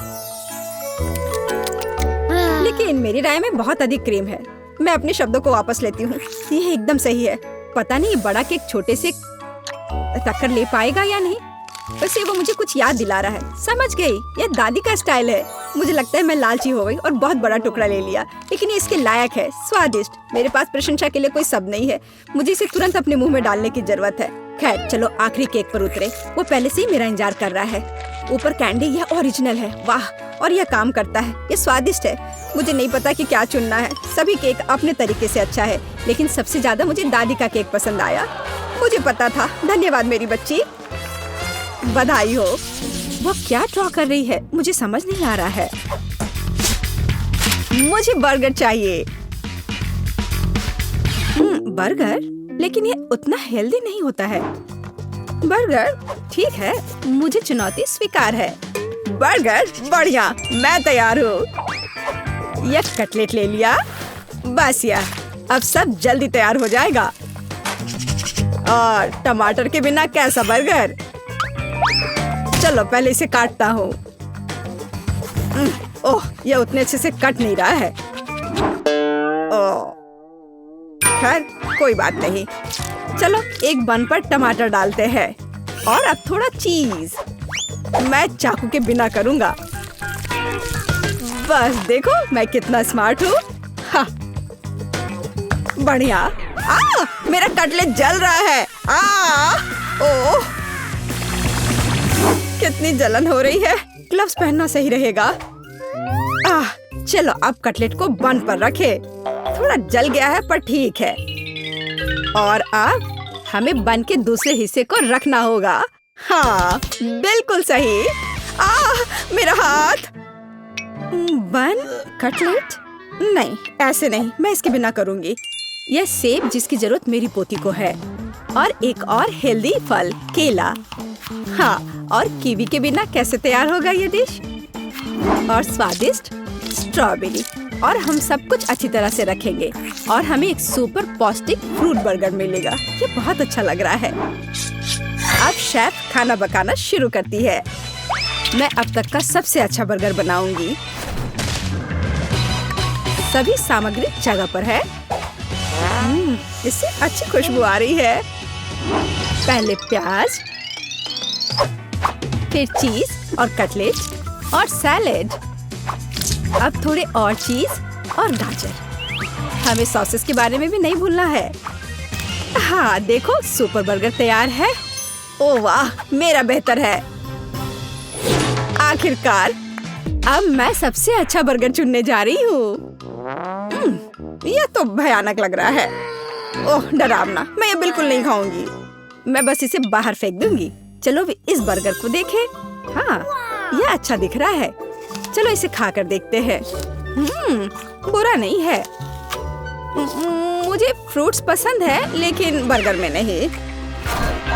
लेकिन मेरी राय में बहुत अधिक क्रीम है। मैं अपने शब्दों को वापस लेती हूँ। ये एकदम सही है। पता नहीं बड़ा केक छोटे से टक्कर ले पाएगा या नहीं। वैसे वो मुझे कुछ याद दिला रहा है। समझ गई, ये दादी का स्टाइल है। मुझे लगता है मैं लालची हो गई और बहुत बड़ा टुकड़ा ले लिया, लेकिन ये इसके लायक है। स्वादिष्ट। मेरे पास प्रशंसा के लिए कोई शब्द नहीं है। मुझे इसे तुरंत अपने मुंह में डालने की जरूरत है। खैर चलो आखिरी केक पर उतरे। वो पहले से ही मेरा इंतजार कर रहा है। ऊपर कैंडी, यह ओरिजिनल है। वाह, और यह काम करता है। ये स्वादिष्ट है। मुझे नहीं पता कि क्या चुनना है। सभी केक अपने तरीके से अच्छा है, लेकिन सबसे ज्यादा मुझे दादी का केक पसंद आया। मुझे पता था। धन्यवाद मेरी बच्ची। बधाई हो। वो क्या ड्रॉ कर रही है? मुझे समझ नहीं आ रहा है। मुझे बर्गर चाहिए। बर्गर? लेकिन ये उतना हेल्दी नहीं होता है। बर्गर ठीक है, मुझे चुनौती स्वीकार है। बर्गर बढ़िया, मैं तैयार हूँ। यह कटलेट ले लिया। बस यार, अब सब जल्दी तैयार हो जाएगा। और टमाटर के बिना कैसा बर्गर? चलो पहले इसे काटता हूँ। ओह, यह उतने अच्छे से कट नहीं रहा है। ओह, खैर कोई बात नहीं। चलो एक बन पर टमाटर डालते हैं और अब थोड़ा चीज। मैं चाकू के बिना करूँगा। बस देखो मैं कितना स्मार्ट हूँ। हाँ, बढ़िया। मेरा कटलेट जल रहा है। ओह, कितनी जलन हो रही है। ग्लव्स पहनना सही रहेगा। चलो अब कटलेट को बन पर रखे। थोड़ा जल गया है पर ठीक है। और अब हमें बन के दूसरे हिस्से को रखना होगा। हाँ बिल्कुल सही। मेरा हाथ। बन कटलेट? नहीं, ऐसे नहीं। मैं इसके बिना करूँगी। यह सेब जिसकी जरूरत मेरी पोती को है, और एक और हेल्दी फल केला। हाँ, और कीवी के बिना कैसे तैयार होगा ये डिश? और स्वादिष्ट स्ट्रॉबेरी। और हम सब कुछ अच्छी तरह से रखेंगे और हमें एक सुपर पौष्टिक फ्रूट बर्गर मिलेगा। ये बहुत अच्छा लग रहा है। अब शेफ खाना पकाना शुरू करती है। मैं अब तक का सबसे अच्छा बर्गर बनाऊंगी। सभी सामग्री जगह पर है। इससे अच्छी खुशबू आ रही है। पहले प्याज, फिर चीज और कटलेट और सैलेड। अब थोड़े और चीज और गाजर। हमें सॉसेस के बारे में भी नहीं भूलना है। हाँ देखो, सुपर बर्गर तैयार है। ओह वाह, मेरा बेहतर है। आखिरकार अब मैं सबसे अच्छा बर्गर चुनने जा रही हूँ। यह तो भयानक लग रहा है। ओह डरावना, मैं ये बिल्कुल नहीं खाऊंगी। मैं बस इसे बाहर फेंक दूंगी। चलो इस बर्गर को देखें। हाँ, यह अच्छा दिख रहा है। चलो इसे खाकर देखते हैं। बुरा नहीं है। मुझे फ्रूट्स पसंद है लेकिन बर्गर में नहीं।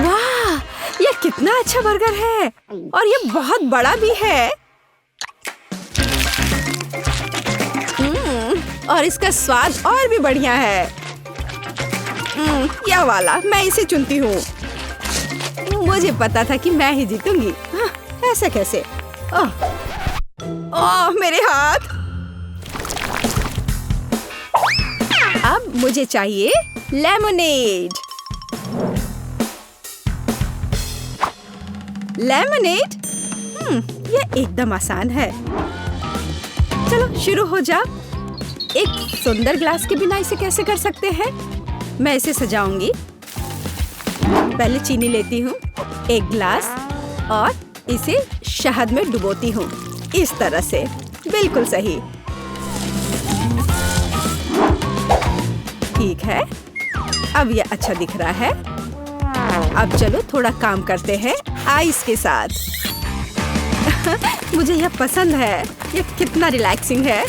वाह, ये कितना अच्छा बर्गर है और ये बहुत बड़ा भी है। और इसका स्वाद और भी बढ़िया है। यह वाला मैं इसे चुनती हूँ। मुझे पता था कि मैं ही जीतूंगी। ऐसे कैसे? ओह मेरे हाथ। अब मुझे चाहिए लेमनेड। लेमनेड? यह एकदम आसान है। चलो शुरू हो जा। एक सुंदर ग्लास के बिना इसे कैसे कर सकते हैं? मैं इसे सजाऊंगी। पहले चीनी लेती हूँ, एक ग्लास, और इसे शहद में डुबोती हूँ। इस तरह से, बिल्कुल सही। ठीक है, अब यह अच्छा दिख रहा है। अब चलो थोड़ा काम करते हैं आइस के साथ। मुझे यह पसंद है। यह कितना रिलैक्सिंग है।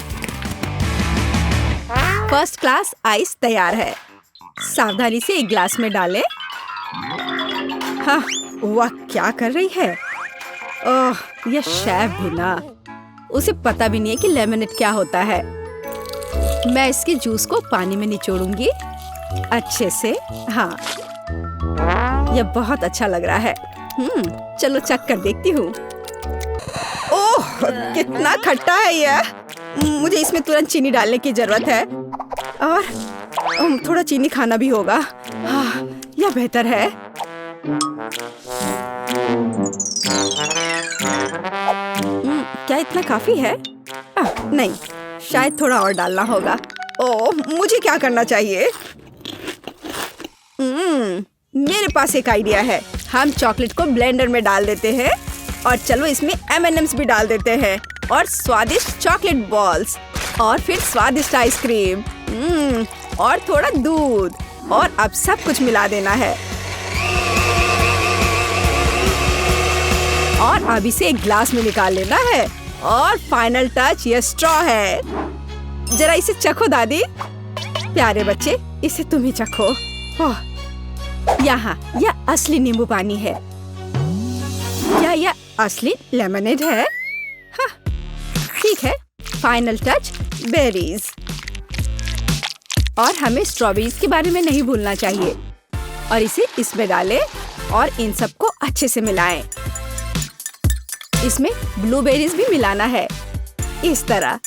फर्स्ट क्लास आइस तैयार है। सावधानी से एक ग्लास में डालें। हाँ, वह क्या कर रही है? ओह, यह शेफ भी ना, उसे पता भी नहीं है कि लेमनेड क्या होता है। मैं इसके जूस को पानी में निचोड़ूंगी अच्छे से। हाँ, यह बहुत अच्छा लग रहा है। चलो चख कर देखती हूँ। ओह, कितना खट्टा है यह। मुझे इसमें तुरंत चीनी डालने की जरूरत है और थोड़ा चीनी खाना भी होगा। हाँ, यह बेहतर है। क्या इतना काफी है? नहीं, शायद थोड़ा और डालना होगा। ओह, मुझे क्या करना चाहिए? मेरे पास एक आइडिया है। हम चॉकलेट को ब्लेंडर में डाल देते हैं और चलो इसमें M&M's भी डाल देते हैं और स्वादिष्ट चॉकलेट बॉल्स और फिर स्वादिष्ट आइसक्रीम और थोड़ा दूध, और अब सब कुछ मिला देना है। और अब इसे एक ग्लास में निकाल लेना है। और फाइनल टच ये स्ट्रॉ है। जरा इसे चखो दादी। प्यारे बच्चे, इसे तुम ही चखो। यहाँ यह असली नींबू पानी है। क्या यह असली लेमनेड है? हाँ, ठीक है। Final touch berries. और हमें स्ट्रॉबेरीज के बारे में नहीं भूलना चाहिए। और इसे इसमें डालें और इन सबको अच्छे से मिलाएं। इसमें ब्लूबेरीज भी मिलाना है, इस तरह।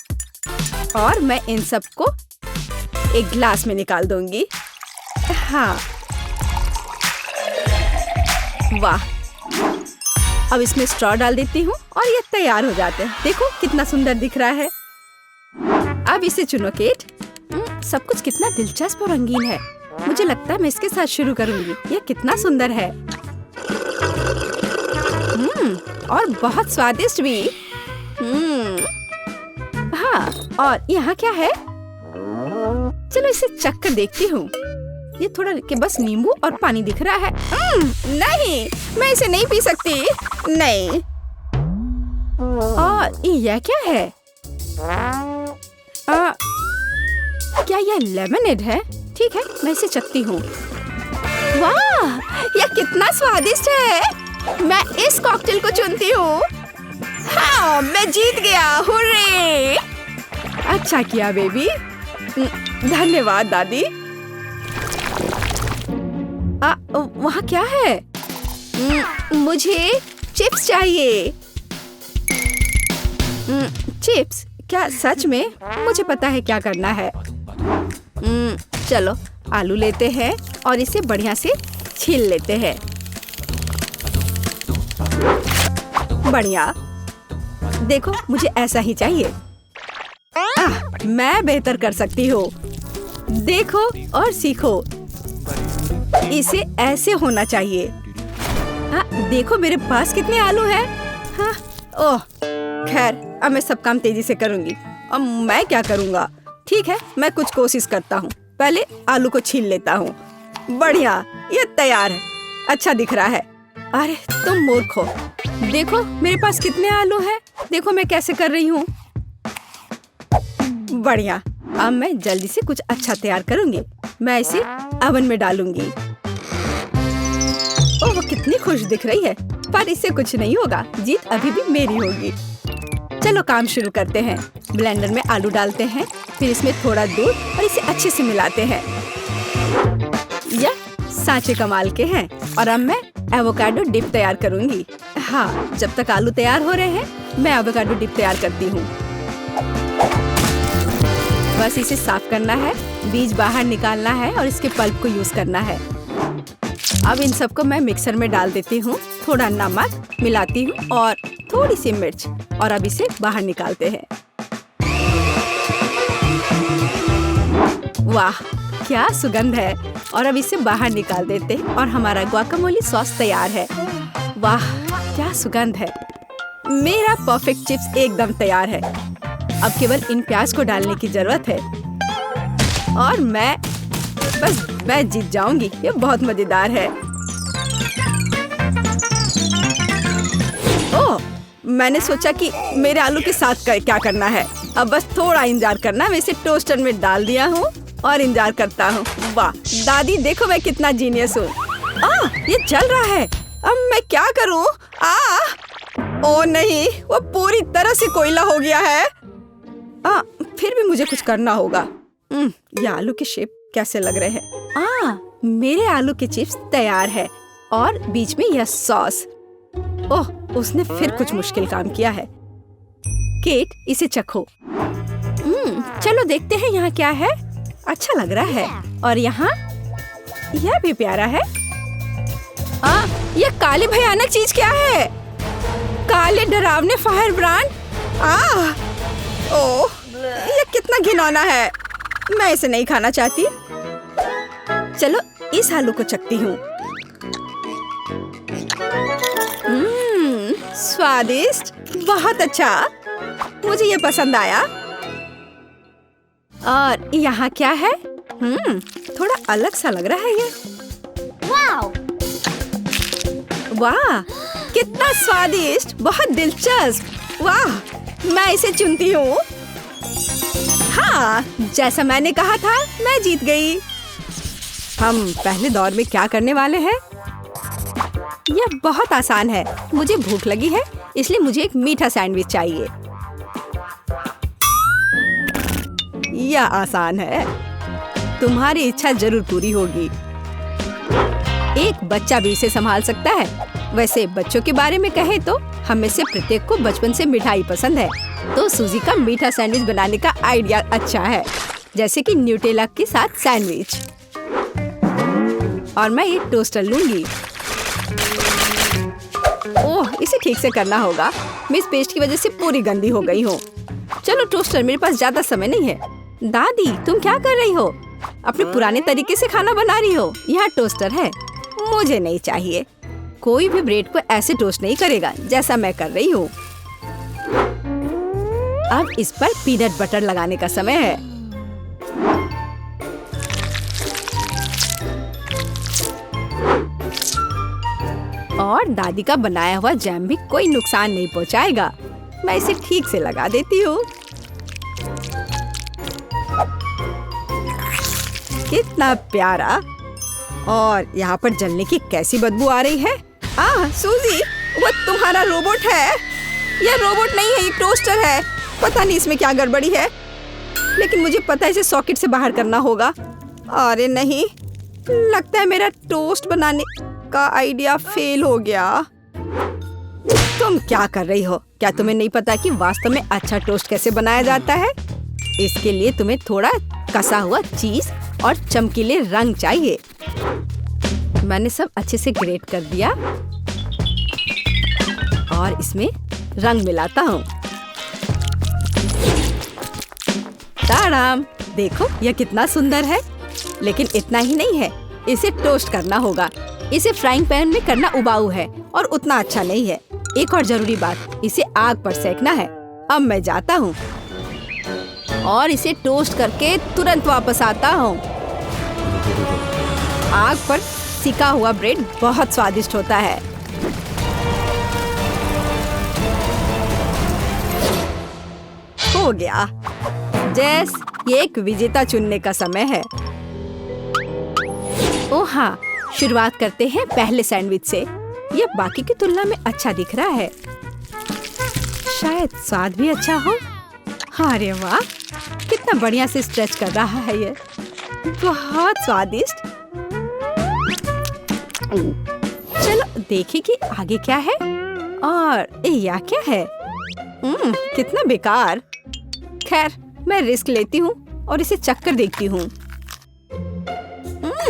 और मैं इन सबको एक ग्लास में निकाल दूंगी। हाँ, वाह। अब इसमें स्ट्रॉ डाल देती हूँ और ये तैयार हो जाते हैं। देखो कितना सुंदर दिख रहा है। अब इसे चुनो केट। सब कुछ कितना दिलचस्प और रंगीन है। मुझे लगता है मैं इसके साथ शुरू करूंगी। यह कितना सुंदर है। और बहुत स्वादिष्ट भी। हाँ, और यहाँ क्या है? चलो इसे चख कर देखती हूँ। ये थोड़ा के बस नींबू और पानी दिख रहा है। नहीं, मैं इसे नहीं पी सकती। नहीं। और यह क्या है? क्या यह लेमनेड है? ठीक है, मैं इसे चखती हूँ। वाह, यह कितना स्वादिष्ट है। मैं इस कॉकटेल को चुनती हूँ। हाँ, मैं जीत गया। हुर्रे! अच्छा किया बेबी। धन्यवाद दादी। वहाँ क्या है? मुझे चिप्स चाहिए। चिप्स? क्या सच में? मुझे पता है क्या करना है। चलो आलू लेते हैं और इसे बढ़िया से छील लेते हैं। बढ़िया। देखो, मुझे ऐसा ही चाहिए। मैं बेहतर कर सकती हूँ। देखो और सीखो। इसे ऐसे होना चाहिए। देखो मेरे पास कितने आलू हैं। हाँ, ओह, खैर अब मैं सब काम तेजी से करूंगी। अब मैं क्या करूंगा? ठीक है, मैं कुछ कोशिश करता हूँ। पहले आलू को छील लेता हूँ। बढ़िया, ये तैयार है। अच्छा दिख रहा है। अरे तुम मूर्ख हो। देखो मेरे पास कितने आलू हैं। देखो मैं कैसे कर रही हूँ। बढ़िया, अब मैं जल्दी से कुछ अच्छा तैयार करूंगी। मैं इसे ओवन में डालूंगी। ओह, वो कितनी खुश दिख रही है, पर इससे कुछ नहीं होगा। जीत अभी भी मेरी होगी। चलो काम शुरू करते हैं। ब्लेंडर में आलू डालते हैं, फिर इसमें थोड़ा दूध और इसे अच्छे से मिलाते हैं। यह सांचे कमाल के हैं। और अब मैं एवोकाडो डिप तैयार करूंगी। हाँ, जब तक आलू तैयार हो रहे हैं, मैं एवोकाडो डिप तैयार करती हूँ। बस इसे साफ करना है, बीज बाहर निकालना है और इसके पल्प को यूज करना है। अब इन सबको मैं मिक्सर में डाल देती हूँ। थोड़ा नमक मिलाती हूँ और थोड़ी सी मिर्च, और अब इसे बाहर निकालते हैं। वाह, क्या सुगंध है। और अब इसे बाहर निकाल देते हैं और हमारा गुआकामोली सॉस तैयार है। वाह, क्या सुगंध है। मेरा परफेक्ट चिप्स एकदम तैयार है। अब केवल इन प्याज को डालने की जरूरत है और मैं जीत जाऊंगी। ये बहुत मजेदार है। ओह, मैंने सोचा कि मेरे आलू के साथ क्या करना है। अब बस थोड़ा इंतजार करना। मैं इसे टोस्टर में डाल दिया हूँ और इंतजार करता हूँ। वाह दादी, देखो मैं कितना जीनियस हूँ। ये जल रहा है। अब मैं क्या करूँ? ओ नहीं, वो पूरी तरह से कोयला हो गया है। फिर भी मुझे कुछ करना होगा। ये आलू के शेप कैसे लग रहे हैं? मेरे आलू के चिप्स तैयार है और बीच में यह सॉस। ओह, उसने फिर कुछ मुश्किल काम किया है। केट, इसे चखो। चलो देखते हैं यहाँ क्या है। अच्छा लग रहा है। और यहाँ यह भी प्यारा है। यह काली भयानक चीज क्या है? काले डरावने फायर ब्रांड। ओह, यह कितना घिनौना है। मैं इसे नहीं खाना चाहती। चलो इस आलू को चखती हूँ। स्वादिष्ट, बहुत अच्छा। मुझे ये पसंद आया। और यहाँ क्या है? थोड़ा अलग सा लग रहा है ये। वाह, कितना स्वादिष्ट, बहुत दिलचस्प। वाह, मैं इसे चुनती हूँ। हाँ, जैसा मैंने कहा था, मैं जीत गई। हम पहले दौर में क्या करने वाले हैं? यह बहुत आसान है। मुझे भूख लगी है, इसलिए मुझे एक मीठा सैंडविच चाहिए। यह आसान है। तुम्हारी इच्छा जरूर पूरी होगी। एक बच्चा भी इसे संभाल सकता है। वैसे बच्चों के बारे में कहें तो हम में से प्रत्येक को बचपन से मिठाई पसंद है, तो सूजी का मीठा सैंडविच बनाने का आइडिया अच्छा है, जैसे कि न्यूटेला के साथ सैंडविच। और मैं ये टोस्टर लूंगी। ओह, इसे ठीक से करना होगा। मैं इस पेस्ट की वजह से पूरी गंदी हो गई हूँ। चलो टोस्टर, मेरे पास ज्यादा समय नहीं है। दादी, तुम क्या कर रही हो? अपने पुराने तरीके से खाना बना रही हो। यहाँ टोस्टर है। मुझे नहीं चाहिए। कोई भी ब्रेड को ऐसे टोस्ट नहीं करेगा जैसा मैं कर रही हूँ। अब इस पर पीनट बटर लगाने का समय है। और दादी का बनाया हुआ जैम भी कोई नुकसान नहीं पहुँचाएगा। मैं इसे ठीक से लगा देती हूँ। कितना प्यारा। और यहाँ पर जलने की कैसी बदबू आ रही है। सूजी, वो तुम्हारा रोबोट है। यह रोबोट नहीं है, ये टोस्टर है। पता नहीं इसमें क्या गड़बड़ी है, लेकिन मुझे पता है इसे सॉकेट से बाहर करना होगा। अरे नहीं, लगता है मेरा टोस्ट बनाने का आइडिया फेल हो गया। तुम क्या कर रही हो? क्या तुम्हें नहीं पता कि वास्तव में अच्छा टोस्ट कैसे बनाया जाता है? इसके लिए तुम्हें थोड़ा कसा हुआ चीज और चमकीले रंग चाहिए। मैंने सब अच्छे से ग्रेट कर दिया और इसमें रंग मिलाता हूँ। ताड़ाम, देखो यह कितना सुंदर है। लेकिन इतना ही नहीं है, इसे टोस्ट करना होगा। इसे फ्राइंग पैन में करना उबाऊ है और उतना अच्छा नहीं है। एक और जरूरी बात, इसे आग पर सेकना है। अब मैं जाता हूँ और इसे टोस्ट करके तुरंत वापस आता हूँ। आग पर सिका हुआ ब्रेड बहुत स्वादिष्ट होता है। हो गया। जेस, ये एक विजेता चुनने का समय है। ओह हाँ, शुरुआत करते हैं पहले सैंडविच से। यह बाकी की तुलना में अच्छा दिख रहा है। शायद स्वाद भी अच्छा हो। अरे वाह, कितना बढ़िया से स्ट्रेच कर रहा है ये। बहुत स्वादिष्ट। चलो देखें कि आगे क्या है। और यह क्या है? कितना बेकार। खैर, मैं रिस्क लेती हूँ और इसे चखकर देखती हूँ।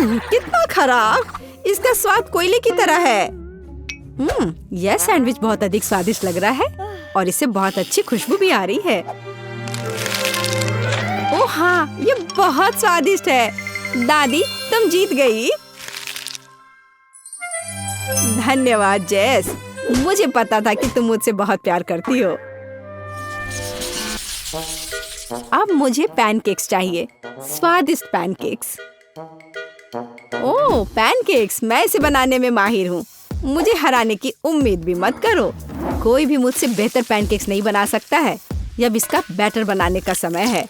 कितना खराब। इसका स्वाद कोयले की तरह है। यह सैंडविच बहुत अधिक स्वादिष्ट लग रहा है और इससे बहुत अच्छी खुशबू भी आ रही है। ओह हाँ, ये बहुत स्वादिष्ट है। दादी, तुम जीत गई। धन्यवाद जेस। मुझे पता था कि तुम मुझसे बहुत प्यार करती हो। अब मुझे पैनकेक्स चाहिए, स्वादिष्ट पैनकेक्स। ओह पैनकेक्स, मैं इसे बनाने में माहिर हूँ। मुझे हराने की उम्मीद भी मत करो। कोई भी मुझसे बेहतर पैनकेक्स नहीं बना सकता है। अब इसका बैटर बनाने का समय है।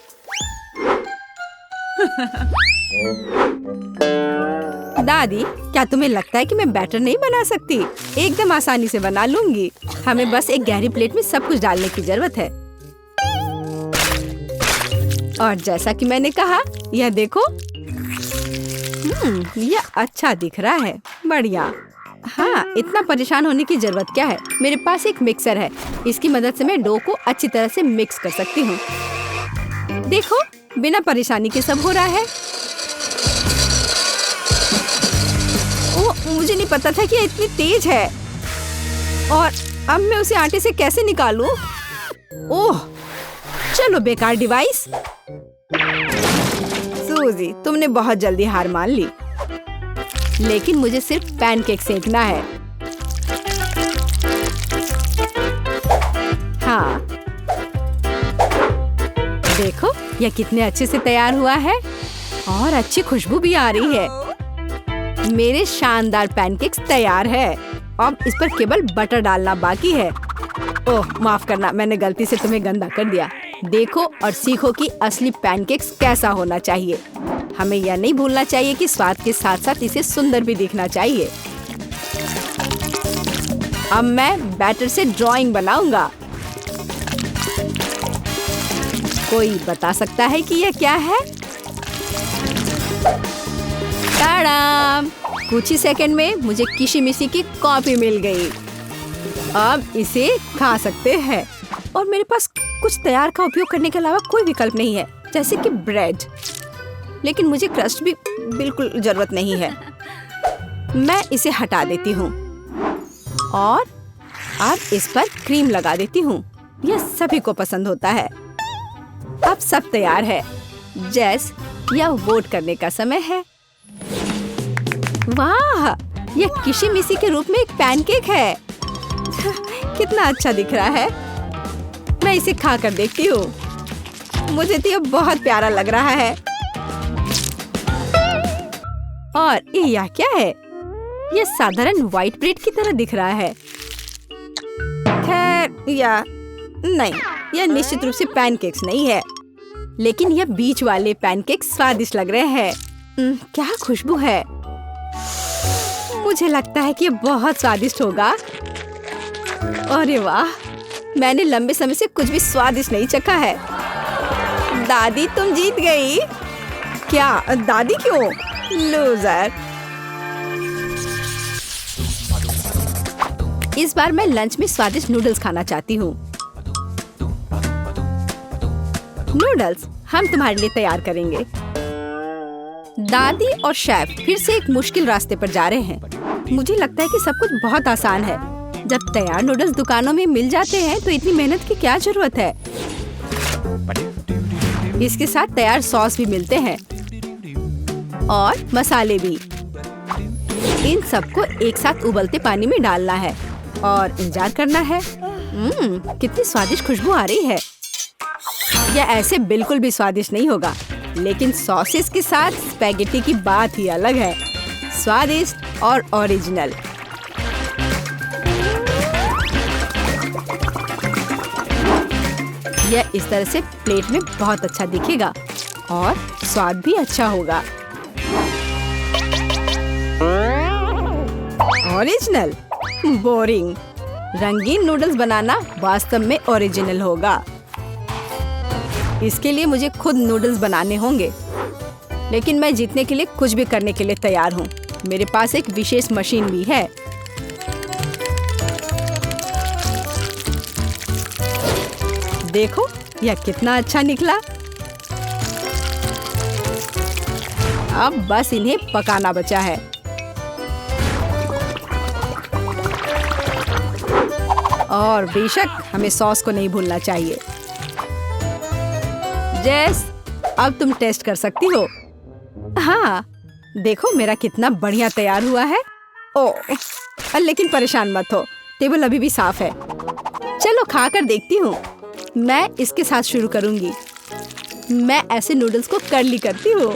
दादी, क्या तुम्हें लगता है कि मैं बैटर नहीं बना सकती? एकदम आसानी से बना लूंगी। हमें बस एक गहरी प्लेट में सब कुछ डालने की जरूरत है। और जैसा कि मैंने कहा, यह देखो। यह अच्छा दिख रहा है। बढ़िया। हाँ, इतना परेशान होने की जरूरत क्या है? मेरे पास एक मिक्सर है। इसकी मदद से मैं डो को अच्छी तरह से मिक्स कर सकती हूँ। देखो, बिना परेशानी के सब हो रहा है। ओह, मुझे नहीं पता था कि ये इतनी तेज है। और अब मैं उसे आटे से कैसे निकालूं? ओह, चलो बेकार डिवाइस। सूजी, तुमने बहुत जल्दी हार मान ली। लेकिन मुझे सिर्फ पैनकेक सेकना है। हाँ, देखो यह कितने अच्छे से तैयार हुआ है और अच्छी खुशबू भी आ रही है। मेरे शानदार पैनकेक्स तैयार है। अब इस पर केवल बटर डालना बाकी है। ओह माफ करना, मैंने गलती से तुम्हें गंदा कर दिया। देखो और सीखो कि असली पैनकेक्स कैसा होना चाहिए। हमें यह नहीं भूलना चाहिए कि स्वाद के साथ साथ इसे सुंदर भी दिखना चाहिए। अब मैं बैटर से ड्राइंग बनाऊंगा। कोई बता सकता है कि यह क्या है? ताड़ाम! कुछ ही सेकंड में मुझे किशी-मिशी की कॉफी मिल गई। अब इसे खा सकते हैं। और मेरे पास कुछ तैयार का उपयोग करने के अलावा कोई विकल्प नहीं है, जैसे कि ब्रेड। लेकिन मुझे क्रस्ट भी बिल्कुल जरूरत नहीं है। मैं इसे हटा देती हूँ और अब इस पर क्रीम लगा देती हूँ। यह सभी को पसंद होता है। अब सब तैयार है। जेस, यह वोट करने का समय है। वाह, यह किशी-मिशी के रूप में एक पैनकेक है। कितना अच्छा दिख रहा है। मैं इसे खा कर देखती हूँ। मुझे तो यह बहुत प्यारा लग रहा है। और यह क्या है? यह साधारण व्हाइट ब्रेड की तरह दिख रहा है। खैर, या नहीं, यह निश्चित रूप से पैनकेक्स नहीं है। लेकिन यह बीच वाले पैनकेक्स स्वादिष्ट लग रहे हैं। क्या खुशबू है। मुझे लगता है कि यह बहुत स्वादिष्ट होगा। अरे वाह, मैंने लंबे समय से कुछ भी स्वादिष्ट नहीं चखा है। दादी, तुम जीत गई। क्या? दादी क्यों? लूजर। इस बार मैं लंच में स्वादिष्ट नूडल्स खाना चाहती हूँ। नूडल्स हम तुम्हारे लिए तैयार करेंगे। दादी और शेफ फिर से एक मुश्किल रास्ते पर जा रहे हैं। मुझे लगता है कि सब कुछ बहुत आसान है। जब तैयार नूडल्स दुकानों में मिल जाते हैं तो इतनी मेहनत की क्या जरूरत है। इसके साथ तैयार सॉस भी मिलते हैं और मसाले भी। इन सबको एक साथ उबलते पानी में डालना है और इंतजार करना है। कितनी स्वादिष्ट खुशबू आ रही है। यह ऐसे बिल्कुल भी स्वादिष्ट नहीं होगा, लेकिन सॉसेस के साथ स्पैगेटी की बात ही अलग है। स्वादिष्ट और ओरिजिनल। यह इस तरह से प्लेट में बहुत अच्छा दिखेगा। और स्वाद भी अच्छा होगा। ओरिजिनल? बोरिंग। रंगीन नूडल्स बनाना वास्तव में ओरिजिनल होगा। इसके लिए मुझे खुद नूडल्स बनाने होंगे, लेकिन मैं जीतने के लिए कुछ भी करने के लिए तैयार हूँ। मेरे पास एक विशेष मशीन भी है। देखो यह कितना अच्छा निकला। अब बस इन्हें पकाना बचा है। और बेशक हमें सॉस को नहीं भूलना चाहिए। जेस, अब तुम टेस्ट कर सकती हो। हाँ, देखो मेरा कितना बढ़िया तैयार हुआ है। ओह, लेकिन परेशान मत हो, टेबल अभी भी साफ है। चलो खाकर देखती हूँ। मैं इसके साथ शुरू करूंगी। मैं ऐसे नूडल्स को कर्ली करती हूँ।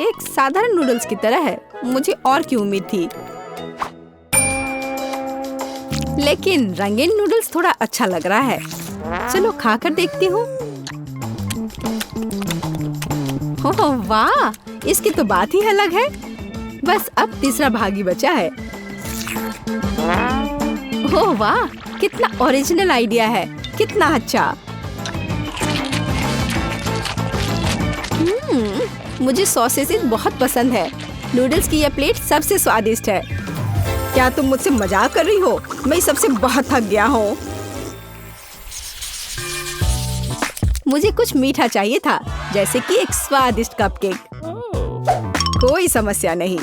एक साधारण नूडल्स की तरह है। मुझे और की उम्मीद थी, लेकिन रंगीन नूडल्स थोड़ा अच्छा लग रहा है। चलो खाकर देखती हूँ। ओह वाह, इसकी तो बात ही अलग है। बस अब तीसरा भाग ही बचा है। ओह वाह, कितना ओरिजिनल आइडिया है, कितना अच्छा। मुझे सॉसेस बहुत पसंद है। नूडल्स की यह प्लेट सबसे स्वादिष्ट है। क्या तुम मुझसे मजाक कर रही हो? मैं सबसे बहुत थक गया हूँ। मुझे कुछ मीठा चाहिए था, जैसे कि एक स्वादिष्ट कपकेक। कोई समस्या नहीं,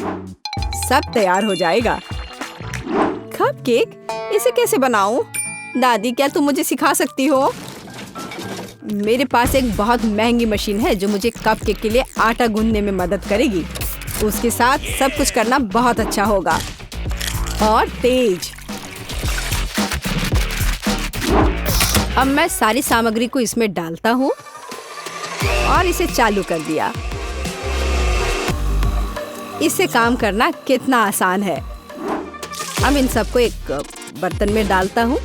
सब तैयार हो जाएगा। कपकेक? इसे कैसे बनाऊं? दादी, क्या तुम मुझे सिखा सकती हो? मेरे पास एक बहुत महंगी मशीन है जो मुझे कपकेक के लिए आटा गूंदने में मदद करेगी। उसके साथ सब कुछ करना बहुत अच्छा होगा और तेज। अब मैं सारी सामग्री को इसमें डालता हूँ और इसे चालू कर दिया। इससे काम करना कितना आसान है। अब इन सबको एक बर्तन में डालता हूँ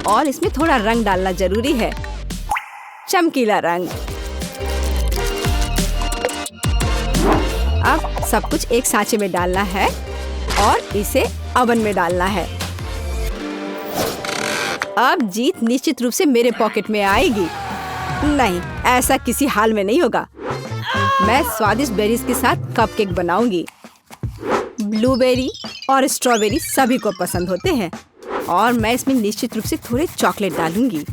और इसमें थोड़ा रंग डालना जरूरी है, चमकीला रंग। अब सब कुछ एक सांचे में डालना है और इसे ओवन में डालना है। अब जीत निश्चित रूप से मेरे पॉकेट में आएगी। नहीं, ऐसा किसी हाल में नहीं होगा। मैं स्वादिष्ट बेरीज के साथ कपकेक बनाऊंगी। ब्लूबेरी और स्ट्रॉबेरी सभी को पसंद होते हैं और मैं इसमें निश्चित रूप से थोड़े चॉकलेट डालूंगी।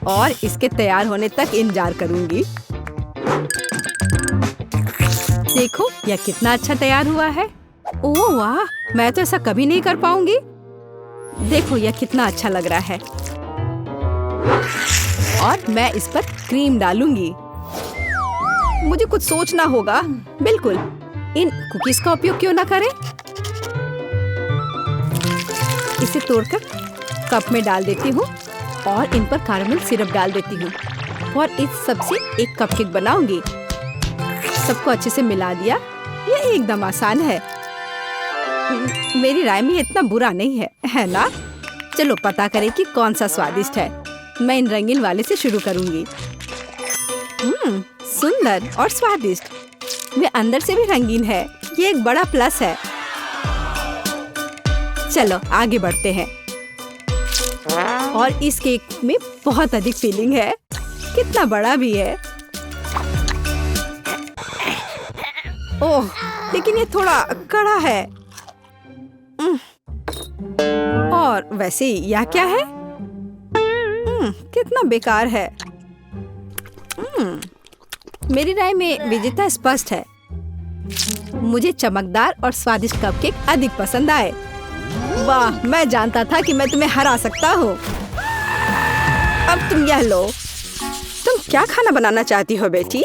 और इसके तैयार होने तक इंतजार करूंगी। देखो यह कितना अच्छा तैयार हुआ है। ओह वाह, मैं तो ऐसा कभी नहीं कर पाऊंगी। देखो यह कितना अच्छा लग रहा है। और मैं इस पर क्रीम डालूंगी। मुझे कुछ सोचना होगा। बिल्कुल, इन कुकीज का उपयोग क्यों ना करें। इसे तोड़कर कप में डाल देती हूँ और इन पर कैरेमल सिरप डाल देती हूँ और इस सब से एक कपकेक बनाऊंगी। सबको अच्छे से मिला दिया। यह एकदम आसान है। मेरी राय में इतना बुरा नहीं है ना? चलो पता करें कि कौन सा स्वादिष्ट है। मैं इन रंगीन वाले से शुरू करूंगी। सुंदर और स्वादिष्ट। वे अंदर से भी रंगीन है। ये एक बड़ा प्लस है। चलो आगे बढ़ते हैं। और इस केक में बहुत अधिक फिलिंग है। कितना बड़ा भी है। ओह, लेकिन ये थोड़ा कड़ा है। और वैसे यह क्या है? कितना बेकार है। मेरी राय में विजेता स्पष्ट है। मुझे चमकदार और स्वादिष्ट कपकेक अधिक पसंद आए। वाह, मैं जानता था कि मैं तुम्हें हरा सकता हूँ। अब तुम यह लो। तुम क्या खाना बनाना चाहती हो बेटी?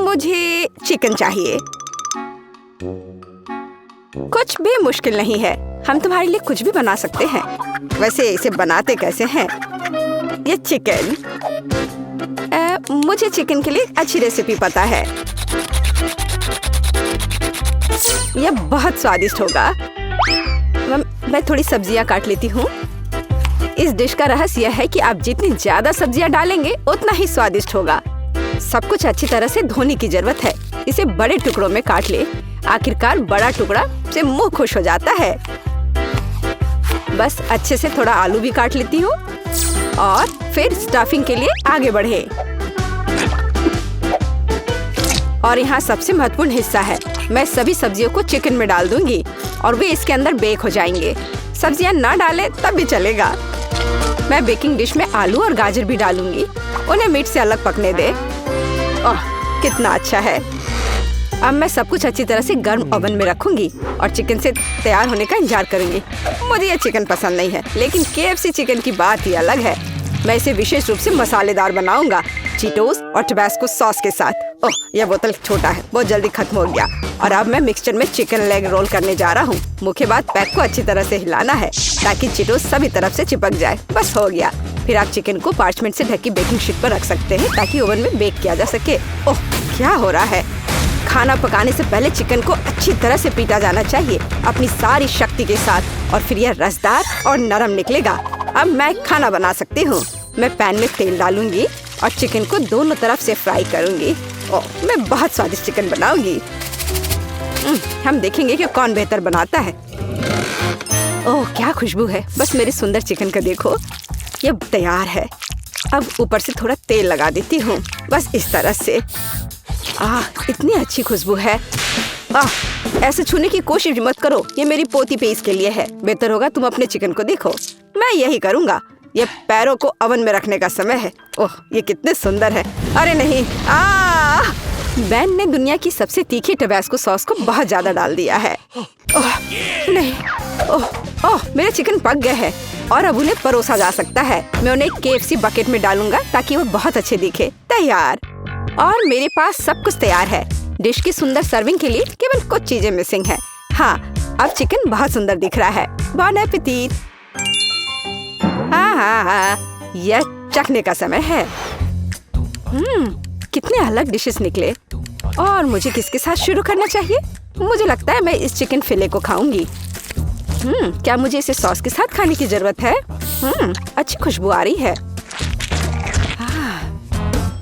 मुझे चिकन चाहिए। कुछ भी मुश्किल नहीं है। हम तुम्हारे लिए कुछ भी बना सकते हैं। वैसे इसे बनाते कैसे हैं? ये चिकन। मुझे चिकन के लिए अच्छी रेसिपी पता है। यह बहुत स्वादिष्ट होगा। मैं थोड़ी सब्जियां काट लेती हूँ। इस डिश का रहस्य यह है कि आप जितनी ज्यादा सब्जियां डालेंगे उतना ही स्वादिष्ट होगा। सब कुछ अच्छी तरह से धोने की जरूरत है। इसे बड़े टुकड़ों में काट ले। आखिरकार बड़ा टुकड़ा से मुंह खुश हो जाता है। बस अच्छे से थोड़ा आलू भी काट लेती हूँ और फिर स्टफिंग के लिए आगे बढ़े। और यहाँ सबसे महत्वपूर्ण हिस्सा है, मैं सभी सब्जियों को चिकन में डाल दूंगी और वे इसके अंदर बेक हो जाएंगे। सब्जियां ना डालें तब भी चलेगा। मैं बेकिंग डिश में आलू और गाजर भी डालूंगी। उन्हें मीट से अलग पकने दे। ओह, कितना अच्छा है। अब मैं सब कुछ अच्छी तरह से गर्म ओवन में रखूंगी और चिकन से तैयार होने का इंतजार करूंगी। मुझे ये चिकन पसंद नहीं है, लेकिन KFC चिकन की बात ही अलग है। मैं इसे विशेष रूप से मसालेदार बनाऊंगा, चीटोस और टबास्को सॉस के साथ। ओह, यह बोतल छोटा है, बहुत जल्दी खत्म हो गया। और अब मैं मिक्सचर में चिकन लेग रोल करने जा रहा हूँ। मुख्य बात, पैक को अच्छी तरह से हिलाना है ताकि चीटोस सभी तरफ से चिपक जाए। बस हो गया। फिर आप चिकन को पार्चमेंट से ढकी बेकिंग शीट पर रख सकते हैं ताकि ओवन में बेक किया जा सके। ओह, क्या हो रहा है। खाना पकाने से पहले चिकन को अच्छी तरह से पीटा जाना चाहिए अपनी सारी शक्ति के साथ, और फिर यह रसदार और नरम निकलेगा। अब मैं खाना बना सकती हूँ। मैं पैन में तेल डालूंगी और चिकन को दोनों तरफ से फ्राई करूंगी। ओह, मैं बहुत स्वादिष्ट चिकन बनाऊंगी। हम देखेंगे कि कौन बेहतर बनाता है। ओह, क्या खुशबू है। बस मेरे सुंदर चिकन का देखो, यह तैयार है। अब ऊपर से थोड़ा तेल लगा देती हूँ, बस इस तरह से। इतनी अच्छी खुशबू है। ऐसे छूने की कोशिश मत करो, ये मेरी पोती पे इसके लिए है। बेहतर होगा तुम अपने चिकन को देखो। मैं यही करूँगा। ये पैरों को ओवन में रखने का समय है। ओह, ये कितने सुंदर है। अरे नहीं, बेन ने दुनिया की सबसे तीखी टबास्को सॉस को बहुत ज्यादा डाल दिया है। ओह नहीं, ओह, मेरे चिकन पक गए हैं और अब उन्हें परोसा जा सकता है। मैं उन्हें KFC बकेट में डालूंगा ताकि वो बहुत अच्छे दिखे। तैयार। और मेरे पास सब कुछ तैयार है। डिश की सुंदर सर्विंग के लिए केवल कुछ चीजें मिसिंग है। हाँ, अब चिकन बहुत सुंदर दिख रहा है। बॉन एपेटिट। हाँ, यह चखने का समय है। कितने अलग डिशेस निकले। और मुझे किसके साथ शुरू करना चाहिए? मुझे लगता है मैं इस चिकन फिले को खाऊंगी। क्या मुझे इसे सॉस के साथ खाने की जरूरत है? अच्छी खुशबू आ रही है।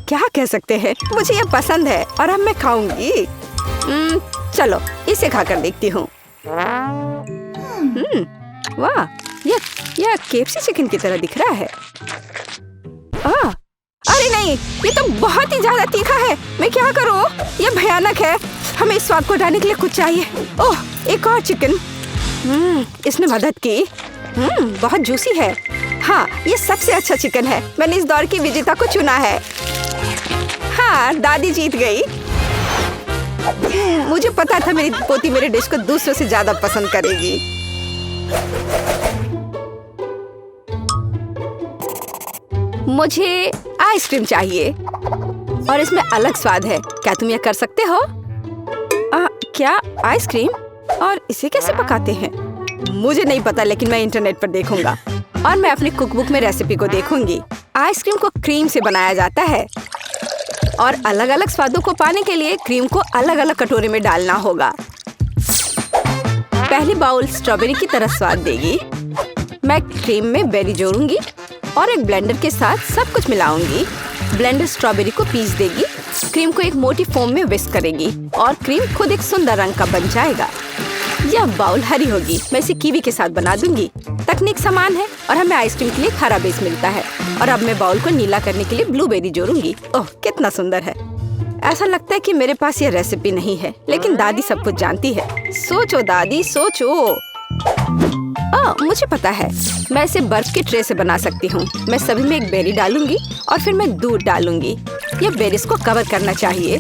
क्या कह सकते हैं, मुझे ये पसंद है और अब मैं खाऊंगी। चलो इसे खाकर देखती हूँ। वाह, यह KFC चिकन की तरह दिख रहा है। अरे नहीं, ये तो बहुत ही ज्यादा तीखा है। मैं क्या करूँ? ये भयानक है। हमें इस स्वाद को हटाने के लिए कुछ चाहिए। ओह, एक और चिकन। इसने मदद की। बहुत जूसी है। हाँ, ये सबसे अच्छा चिकन है। मैंने इस दौर की विजेता को चुना है। हाँ, दादी जीत गई। मुझे पता था मेरी पोती मेरे डिश को दूसरों से ज्यादा पसंद करेगी। मुझे आइसक्रीम चाहिए और इसमें अलग स्वाद है। क्या तुम यह कर सकते हो? क्या आइसक्रीम? और इसे कैसे पकाते हैं? मुझे नहीं पता, लेकिन मैं इंटरनेट पर देखूंगा और मैं अपनी कुकबुक में रेसिपी को देखूंगी। आइसक्रीम को क्रीम से बनाया जाता है और अलग अलग स्वादों को पाने के लिए क्रीम को अलग अलग कटोरे में डालना होगा। पहली बाउल स्ट्रॉबेरी की तरह स्वाद देगी। मैं क्रीम में बेरी जोड़ूंगी और एक ब्लेंडर के साथ सब कुछ मिलाऊंगी। ब्लेंडर स्ट्रॉबेरी को पीस देगी, क्रीम को एक मोटी फोम में विस्क करेगी और क्रीम खुद एक सुंदर रंग का बन जाएगा। यह बाउल हरी होगी। मैं इसे कीवी के साथ बना दूंगी। तकनीक समान है और हमें आइसक्रीम के लिए हरा बेस मिलता है। और अब मैं बाउल को नीला करने के लिए ब्लूबेरी जोड़ूंगी। ओह, कितना सुंदर है। ऐसा लगता है कि मेरे पास यह रेसिपी नहीं है, लेकिन दादी सब कुछ जानती है। सोचो दादी, सोचो। मुझे पता है, मैं इसे बर्फ के ट्रे से बना सकती हूँ। मैं सभी में एक बेरी डालूंगी और फिर मैं दूध डालूंगी। यह बेरीज को कवर करना चाहिए।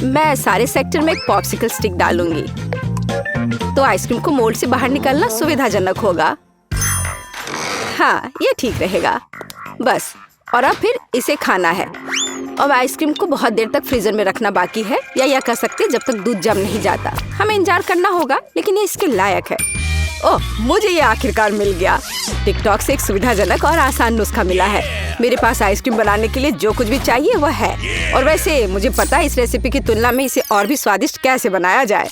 मैं सारे सेक्टर में एक पॉप्सिकल स्टिक डालूंगी तो आइसक्रीम को मोल्ड से बाहर निकालना सुविधाजनक होगा। हाँ, ये ठीक रहेगा। बस, और अब फिर इसे खाना है। अब आइसक्रीम को बहुत देर तक फ्रीजर में रखना बाकी है, या यह कर सकते जब तक दूध जम नहीं जाता। हमें इंतजार करना होगा, लेकिन ये इसके लायक है। ओह, मुझे ये आखिरकार मिल गया। टिकटॉक से एक सुविधाजनक और आसान नुस्खा मिला है। मेरे पास आइसक्रीम बनाने के लिए जो कुछ भी चाहिए वह है। और वैसे मुझे पता है इस रेसिपी की तुलना में इसे और भी स्वादिष्ट कैसे बनाया जाए।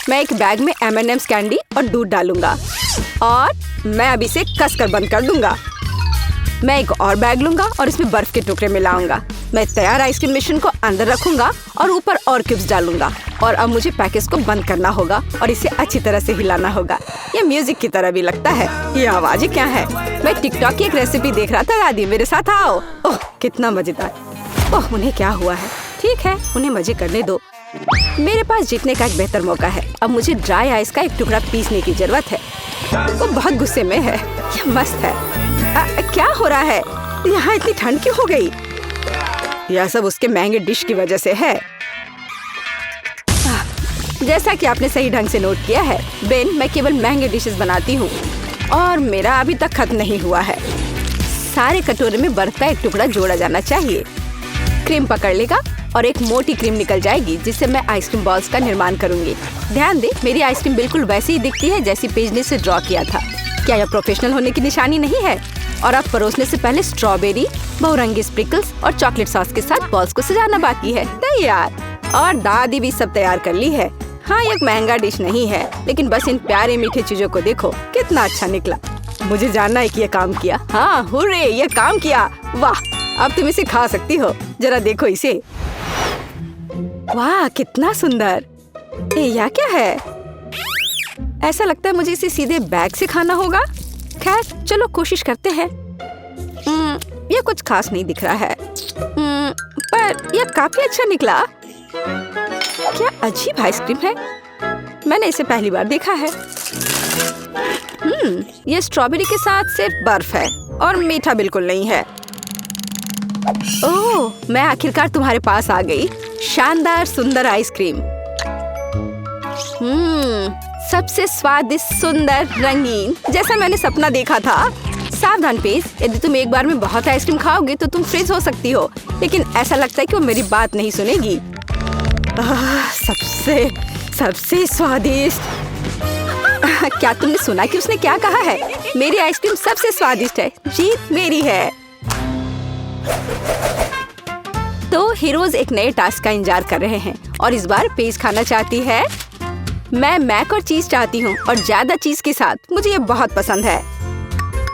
मैं एक बैग में M&M's कैंडी और दूध डालूंगा और मैं अब इसे कसकर बंद कर दूंगा। मैं एक और बैग लूंगा और इसमें बर्फ के टुकड़े मिलाऊंगा। मैं तैयार आइसक्रीम मिश्रण को अंदर रखूंगा और ऊपर और क्यूब्स डालूंगा। और अब मुझे पैकेज को बंद करना होगा और इसे अच्छी तरह से हिलाना होगा। ये म्यूजिक की तरह भी लगता है। ये आवाजें क्या है? मैं टिकटॉक की एक रेसिपी देख रहा था। दादी मेरे साथ आओ। ओह कितना मजेदार। ओह उन्हें क्या हुआ है? ठीक है, उन्हें मजे करने दो। मेरे पास जीतने का एक बेहतर मौका है। अब मुझे ड्राई आइस का एक टुकड़ा पीसने की जरूरत है। वो बहुत गुस्से में है। ये मस्त है। क्या हो रहा है? यहाँ इतनी ठंड क्यों हो गई? यह सब उसके महंगे डिश की वजह से है। जैसा कि आपने सही ढंग से नोट किया है बेन, मैं केवल महंगे डिशेस बनाती हूँ और मेरा अभी तक खत्म नहीं हुआ है। सारे कटोरे में बर्फ का एक टुकड़ा जोड़ा जाना चाहिए। क्रीम पकड़ लेगा और एक मोटी क्रीम निकल जाएगी जिससे मैं आइसक्रीम बॉल्स का निर्माण करूंगी। ध्यान दे, मेरी आइसक्रीम बिल्कुल वैसे ही दिखती है जैसी पेज ने इसे ड्रॉ किया था। क्या यह प्रोफेशनल होने की निशानी नहीं है? और अब परोसने से पहले स्ट्रॉबेरी, बहुरंगी स्प्रिंकल्स और चॉकलेट सॉस के साथ बॉल्स को सजाना बाकी है। तैयार। और दादी भी सब तैयार कर ली है। हाँ, ये एक महंगा डिश नहीं है, लेकिन बस इन प्यारे मीठे चीजों को देखो, कितना अच्छा निकला। मुझे जानना है कि ये काम किया। हाँ हुर्रे, ये काम किया। वाह, अब तुम इसे खा सकती हो। जरा देखो इसे। वाह कितना सुंदर। यह क्या है? ऐसा लगता है मुझे इसे सीधे बैग से खाना होगा। खैर चलो कोशिश करते हैं। यह कुछ खास नहीं दिख रहा है, पर यह काफी अच्छा निकला। क्या अजीब आइसक्रीम है। मैंने इसे पहली बार देखा है। यह स्ट्रॉबेरी के साथ सिर्फ बर्फ है और मीठा बिल्कुल नहीं है। ओह, मैं आखिरकार तुम्हारे पास आ गई। शानदार सुंदर आइसक्रीम। सबसे स्वादिष्ट, सुंदर, रंगीन, जैसा मैंने सपना देखा था। सावधान पेज, यदि तुम एक बार में बहुत आइसक्रीम खाओगे तो तुम फ्रीज हो सकती हो। लेकिन ऐसा लगता है कि वो मेरी बात नहीं सुनेगी। सबसे स्वादिष्ट। क्या तुमने सुना कि उसने क्या कहा है? मेरी आइसक्रीम सबसे स्वादिष्ट है। जीत मेरी है। तो हीरोज एक नए टास्क का इंतजार कर रहे हैं और इस बार पेज खाना चाहती है। मैं मैक और चीज चाहती हूँ और ज्यादा चीज के साथ। मुझे ये बहुत पसंद है।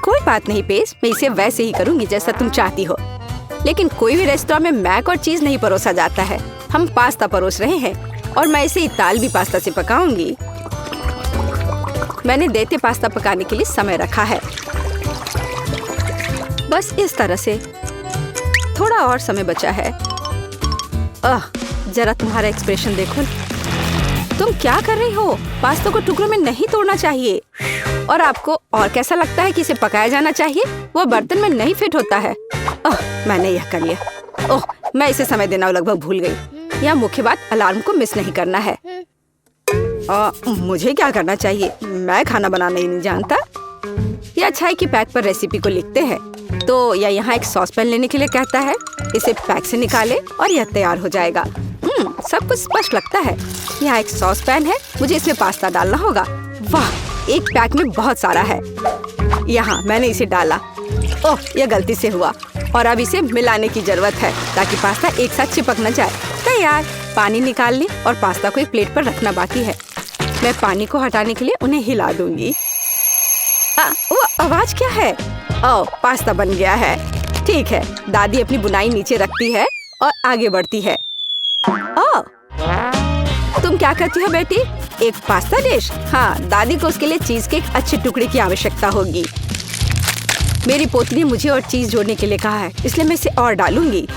कोई बात नहीं पेज, मैं इसे वैसे ही करूँगी जैसा तुम चाहती हो। लेकिन कोई भी रेस्टोरेंट में मैक और चीज नहीं परोसा जाता है। हम पास्ता परोस रहे हैं और मैं इसे इतालवी पास्ता से पकाऊंगी। मैंने देते पास्ता पकाने के लिए समय रखा है। बस इस तरह से। थोड़ा और समय बचा है। जरा तुम्हारा एक्सप्रेशन देखो। तुम क्या कर रही हो? पास्ता को टुकड़ों में नहीं तोड़ना चाहिए। और आपको और कैसा लगता है कि इसे पकाया जाना चाहिए? वो बर्तन में नहीं फिट होता है। मैंने यह कर लिया। ओह, मैं इसे समय देना लगभग भूल गई। यह मुख्य बात, अलार्म को मिस नहीं करना है। मुझे क्या करना चाहिए? मैं खाना बनाना ही नहीं जानता। यह अच्छा है कि पैक पर रेसिपी को लिखते हैं। तो यह यहाँ एक सॉस पैन लेने के लिए कहता है। इसे पैक से निकाले और यह तैयार हो जाएगा। सब कुछ स्पष्ट लगता है। यहाँ एक सॉस पैन है, मुझे इसमें पास्ता डालना होगा। वाह, एक पैक में बहुत सारा है। यहाँ मैंने इसे डाला। ओह, यह गलती से हुआ और अब इसे मिलाने की जरूरत है ताकि पास्ता एक साथ चिपक न जाए। तैयार। पानी निकाल ली और पास्ता को एक प्लेट पर रखना बाकी है। मैं पानी को हटाने के लिए उन्हें हिला दूंगी। वो आवाज क्या है? ओह, पास्ता बन गया है। ठीक है, दादी अपनी बुनाई नीचे रखती है और आगे बढ़ती है। ओह, तुम क्या करती हो बेटी? एक पास्ता डिश? हाँ, दादी को उसके लिए चीज के एक अच्छे टुकड़े की आवश्यकता होगी। मेरी पोती ने मुझे और चीज जोड़ने के लिए कहा है, इसलिए मैं इसे और डालूंगी।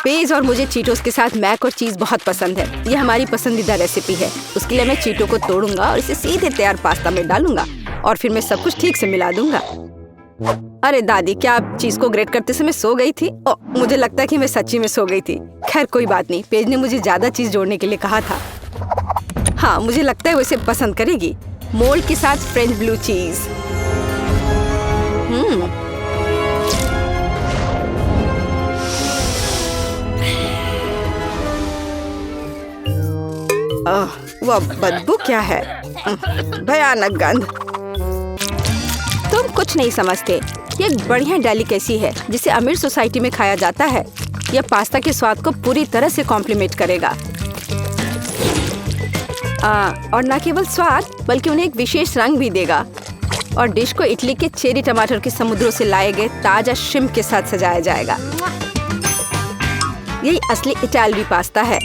पेज और मुझे चीटोस के साथ मैक और चीज बहुत पसंद है। ये हमारी पसंदीदा रेसिपी है। उसके लिए मैं चीटो को तोड़ूंगा और इसे सीधे तैयार पास्ता में डालूंगा और फिर मैं सब कुछ ठीक से मिला दूंगा। अरे दादी, क्या आप चीज को ग्रेट करते समय सो गई थी? मुझे लगता है कि मैं सच्ची में सो गई थी। खैर कोई बात नहीं, पेज ने मुझे ज्यादा चीज जोड़ने के लिए कहा था। हाँ, मुझे लगता है वो इसे पसंद करेगी। मोल्ड के साथ फ्रेंच ब्लू चीज। वह बदबू क्या है? भयानक गंध। तुम कुछ नहीं समझते। ये एक बढ़िया डेलिकेसी है जिसे अमीर सोसाइटी में खाया जाता है। यह पास्ता के स्वाद को पूरी तरह से कॉम्प्लीमेंट करेगा। और न केवल स्वाद बल्कि उन्हें एक विशेष रंग भी देगा। और डिश को इटली के चेरी टमाटर के समुद्रों से लाए गए ताजा श्रिम्प के साथ सजाया जाएगा। यही असली इटालवी पास्ता है।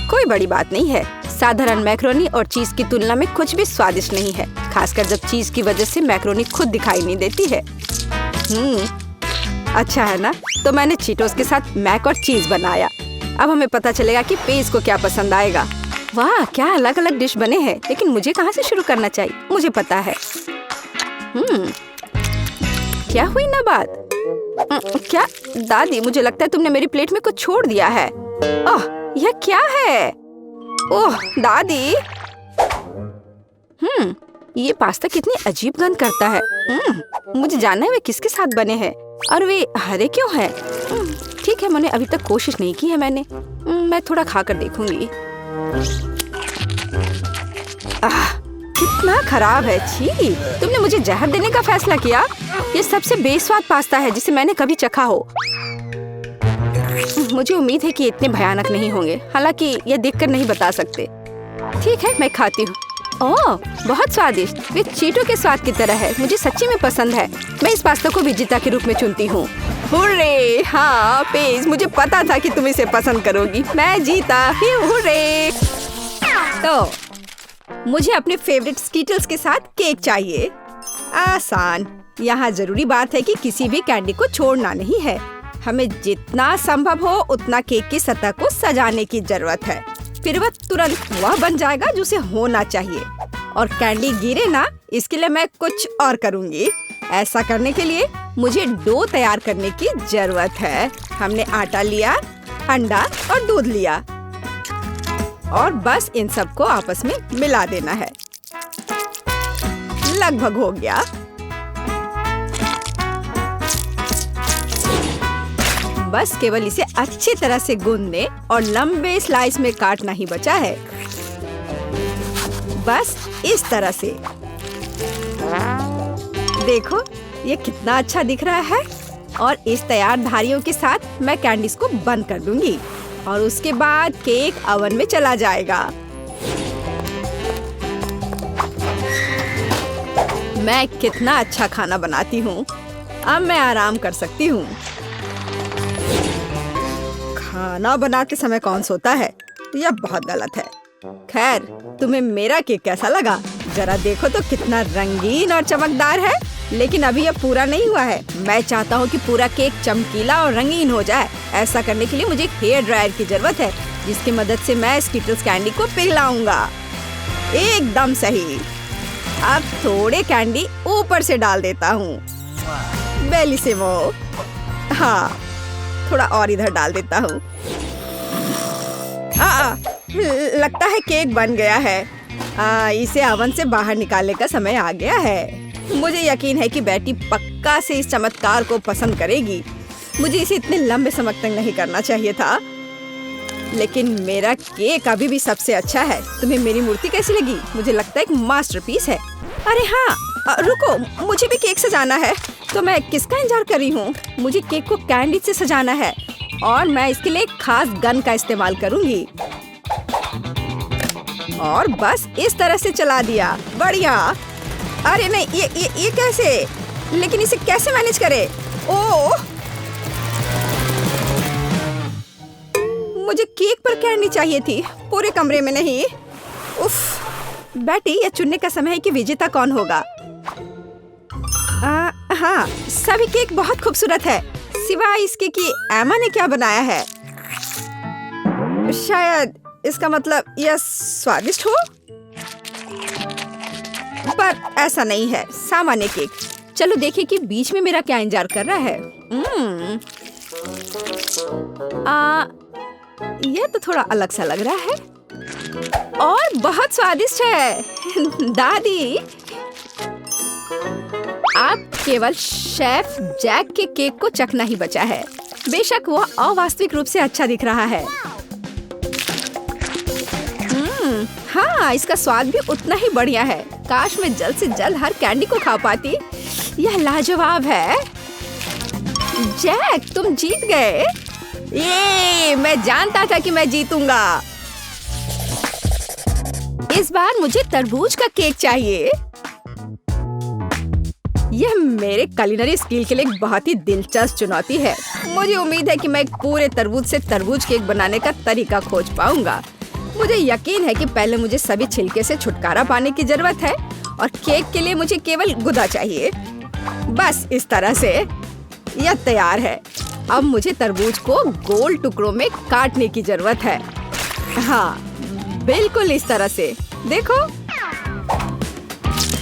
कोई बड़ी बात नहीं है। साधारण मैक्रोनी और चीज की तुलना में कुछ भी स्वादिष्ट नहीं है, खासकर जब चीज की वजह से मैक्रोनी खुद दिखाई नहीं देती है। अच्छा है ना? तो मैंने चीटोस के साथ मैक और चीज बनाया। अब हमें पता चलेगा कि पेज को क्या पसंद आएगा। वाह, क्या अलग अलग डिश बने हैं। लेकिन मुझे कहाँ से शुरू करना चाहिए? मुझे पता है। क्या हुई ना बात? क्या दादी, मुझे लगता है तुमने मेरी प्लेट में कुछ छोड़ दिया है। ओह, यह क्या है? ओह दादी, ये पास्ता कितनी अजीब गंध करता है। मुझे जानना है वे किसके साथ बने हैं और वे हरे क्यों हैं। ठीक है, मैंने अभी तक कोशिश नहीं की है। मैं थोड़ा खाकर देखूंगी। कितना खराब है। छी, तुमने मुझे जहर देने का फैसला किया। ये सबसे बेस्वाद पास्ता है जिसे मैंने कभी चखा हो। मुझे उम्मीद है कि इतने भयानक नहीं होंगे, हालांकि ये देखकर नहीं बता सकते। ठीक है, मैं खाती हूँ। ओह, बहुत स्वादिष्ट। वे चीटो के स्वाद की तरह है। मुझे सच्ची में पसंद है। मैं इस पास्ता को विजेता के रूप में चुनती हूँ। हुर्रे! हाँ पेज, मुझे पता था कि तुम इसे पसंद करोगी। मैं जीता। हुर्रे! तो मुझे अपने फेवरेट स्कीटल्स के साथ केक चाहिए। आसान। यहाँ जरूरी बात है कि किसी भी कैंडी को छोड़ना नहीं है। हमें जितना संभव हो उतना केक की सतह को सजाने की जरूरत है। फिर वह तुरंत वह बन जाएगा जो उसे होना चाहिए। और कैंडी गिरे ना, इसके लिए मैं कुछ और करूँगी। ऐसा करने के लिए मुझे डो तैयार करने की जरूरत है। हमने आटा लिया, अंडा और दूध लिया और बस इन सबको आपस में मिला देना है। लगभग हो गया। बस केवल इसे अच्छी तरह से गूंदने और लंबे स्लाइस में काटना ही बचा है। बस इस तरह से। देखो, ये कितना अच्छा दिख रहा है। और इस तैयार धारियों के साथ मैं कैंडीज को बंद कर दूंगी और उसके बाद केक ओवन में चला जाएगा। मैं कितना अच्छा खाना बनाती हूँ। अब मैं आराम कर सकती हूँ। खाना बनाते समय कौन सोता है? यह बहुत गलत है। खैर, तुम्हें मेरा केक कैसा लगा? जरा देखो तो कितना रंगीन और चमकदार है। लेकिन अभी यह पूरा नहीं हुआ है। मैं चाहता हूँ कि पूरा केक चमकीला और रंगीन हो जाए। ऐसा करने के लिए मुझे एक हेयर ड्रायर की जरूरत है, जिसकी मदद से मैं स्कीटल्स कैंडी को पिघलाऊंगा। एकदम सही। अब थोड़े कैंडी ऊपर से डाल देता हूँ। बेलिसिमो। हाँ, थोड़ा और इधर डाल देता हूँ। लगता है केक बन गया है। इसे ओवन से बाहर निकालने का समय आ गया है। मुझे यकीन है कि बेटी पक्का से इस चमत्कार को पसंद करेगी। मुझे इसे इतने लंबे समय तक नहीं करना चाहिए था, लेकिन मेरा केक अभी भी सबसे अच्छा है। तुम्हें मेरी मूर्ति कैसी लगी? मुझे लगता है एक मास्टरपीस है। अरे हाँ, रुको, मुझे भी केक सजाना है। तो मैं किसका इंतजार कर रही हूँ? मुझे केक को कैंडी से सजाना है और मैं इसके लिए एक खास गन का इस्तेमाल करूँगी। और बस इस तरह से चला दिया। बढ़िया। अरे नहीं, ये कैसे? लेकिन इसे कैसे मैनेज करे? ओह, मुझे केक पर कैंडी चाहिए थी, पूरे कमरे में नहीं। उफ, बेटी, यह चुनने का समय है कि विजेता कौन होगा। हाँ, सभी केक बहुत खूबसूरत है, सिवाय इसके कि एमा ने क्या बनाया है। शायद इसका मतलब यह स्वादिष्ट हो, पर ऐसा नहीं है। सामान्य केक। चलो देखें कि बीच में मेरा क्या इंतजार कर रहा है। यह तो थोड़ा अलग सा लग रहा है और बहुत स्वादिष्ट है। दादी, आप केवल शेफ जैक के केक को चखना ही बचा है। बेशक वह अवास्तविक रूप से अच्छा दिख रहा है। हाँ, इसका स्वाद भी उतना ही बढ़िया है। काश मैं जल्द से जल्द हर कैंडी को खा पाती। यह लाजवाब है। जैक, तुम जीत गए। ये मैं जानता था कि मैं जीतूंगा। इस बार मुझे तरबूज का केक चाहिए। यह मेरे कुलिनरी स्किल के लिए एक बहुत ही दिलचस्प चुनौती है। मुझे उम्मीद है कि मैं एक पूरे तरबूज से तरबूज केक बनाने का तरीका खोज पाऊंगा। मुझे यकीन है कि पहले मुझे सभी छिलके से छुटकारा पाने की जरूरत है और केक के लिए मुझे केवल गुदा चाहिए। बस इस तरह से यह तैयार है। अब मुझे तरबूज को गोल टुकड़ों में काटने की जरूरत है। हाँ, बिल्कुल इस तरह से। देखो,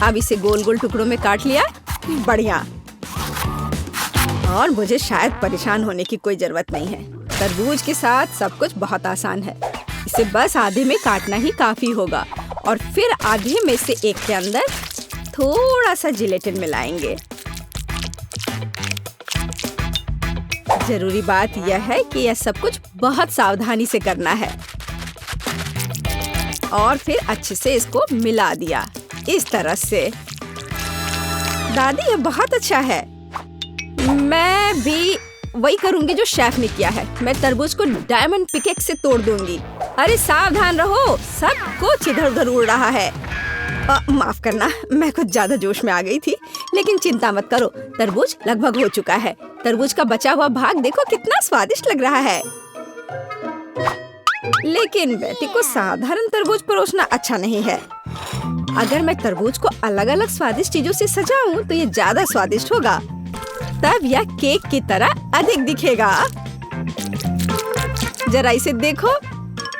अब इसे गोल गोल टुकड़ों में काट लिया। बढ़िया। और मुझे शायद परेशान होने की कोई जरूरत नहीं है। तरबूज के साथ सब कुछ बहुत आसान है। इसे बस आधे में काटना ही काफी होगा और फिर आधे में से एक के अंदर थोड़ा सा जिलेटिन मिलाएंगे। जरूरी बात यह है कि यह सब कुछ बहुत सावधानी से करना है। और फिर अच्छे से इसको मिला दिया इस तरह से। दादी, यह बहुत अच्छा है। मैं भी वही करूंगी जो शेफ ने किया है। मैं तरबूज को डायमंड पिकेक्स से तोड़ दूंगी। अरे सावधान रहो, सब कुछ इधर उधर उड़ रहा है। माफ करना, मैं कुछ ज्यादा जोश में आ गई थी। लेकिन चिंता मत करो, तरबूज लगभग हो चुका है। तरबूज का बचा हुआ भाग देखो कितना स्वादिष्ट लग रहा है। लेकिन बेटी को साधारण तरबूज परोसना अच्छा नहीं है। अगर मैं तरबूज को अलग अलग स्वादिष्ट चीजों से सजाऊं तो ये ज्यादा स्वादिष्ट होगा। तब यह केक की तरह अधिक दिखेगा। जरा इसे देखो,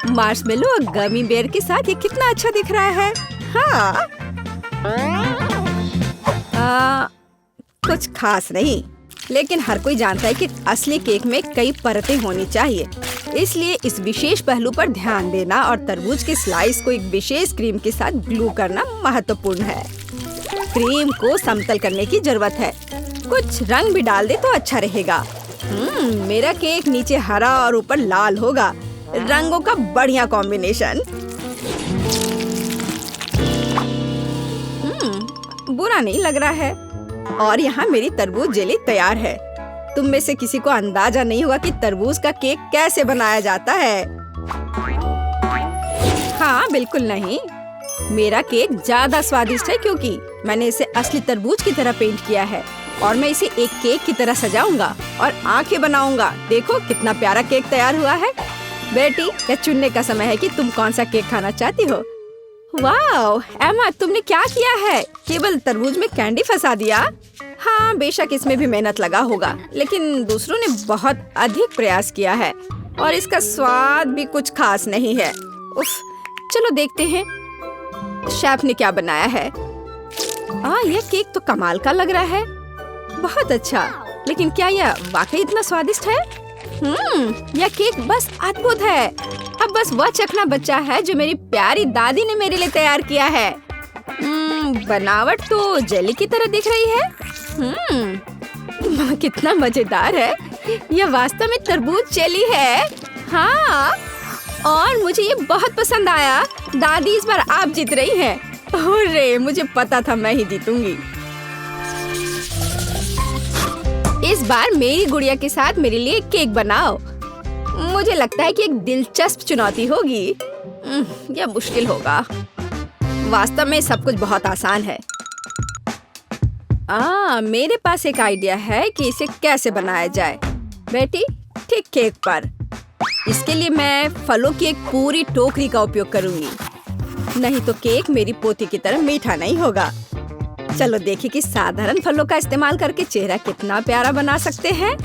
मार्शमेलो और गमी बेयर के साथ ये कितना अच्छा दिख रहा है। हाँ, कुछ खास नहीं, लेकिन हर कोई जानता है कि असली केक में कई परतें होनी चाहिए। इसलिए इस विशेष पहलू पर ध्यान देना और तरबूज के स्लाइस को एक विशेष क्रीम के साथ ग्लू करना महत्वपूर्ण है। क्रीम को समतल करने की जरूरत है। कुछ रंग भी डाल दे तो अच्छा रहेगा। मेरा केक नीचे हरा और ऊपर लाल होगा। रंगों का बढ़िया कॉम्बिनेशन। बुरा नहीं लग रहा है। और यहाँ मेरी तरबूज जेली तैयार है। तुम में से किसी को अंदाजा नहीं होगा कि तरबूज का केक कैसे बनाया जाता है। हाँ, बिल्कुल नहीं। मेरा केक ज्यादा स्वादिष्ट है क्योंकि मैंने इसे असली तरबूज की तरह पेंट किया है और मैं इसे एक केक की तरह सजाऊंगा और आंखें बनाऊंगा। देखो कितना प्यारा केक तैयार हुआ है। बेटी, यह चुनने का समय है कि तुम कौन सा केक खाना चाहती हो। वाह एमा, तुमने क्या किया है? केवल तरबूज में कैंडी फंसा दिया। हाँ, बेशक इसमें भी मेहनत लगा होगा, लेकिन दूसरों ने बहुत अधिक प्रयास किया है और इसका स्वाद भी कुछ खास नहीं है। उफ, चलो देखते हैं शेफ ने क्या बनाया है। यह केक तो कमाल का लग रहा है। बहुत अच्छा, लेकिन क्या यह वाकई इतना स्वादिष्ट है? यह केक बस अद्भुत है। अब बस वह चखना बचा है जो मेरी प्यारी दादी ने मेरे लिए तैयार किया है। बनावट तो जेली की तरह दिख रही है। कितना मजेदार है। यह वास्तव में तरबूज जेली है। हाँ, और मुझे ये बहुत पसंद आया। दादी, इस बार आप जीत रही हैं। अरे, मुझे पता था मैं ही जीतूंगी। इस बार मेरी गुड़िया के साथ मेरे लिए केक बनाओ। मुझे लगता है कि एक दिलचस्प चुनौती होगी। यह मुश्किल होगा। वास्तव में सब कुछ बहुत आसान है। मेरे पास एक आइडिया है कि इसे कैसे बनाया जाए। बेटी, ठीक केक पर। इसके लिए मैं फलों की एक पूरी टोकरी का उपयोग करूंगी। नहीं तो केक मेरी पोती की तरह मीठा नहीं होगा। चलो देखिए कि साधारण फलों का इस्तेमाल करके चेहरा कितना प्यारा बना सकते हैं।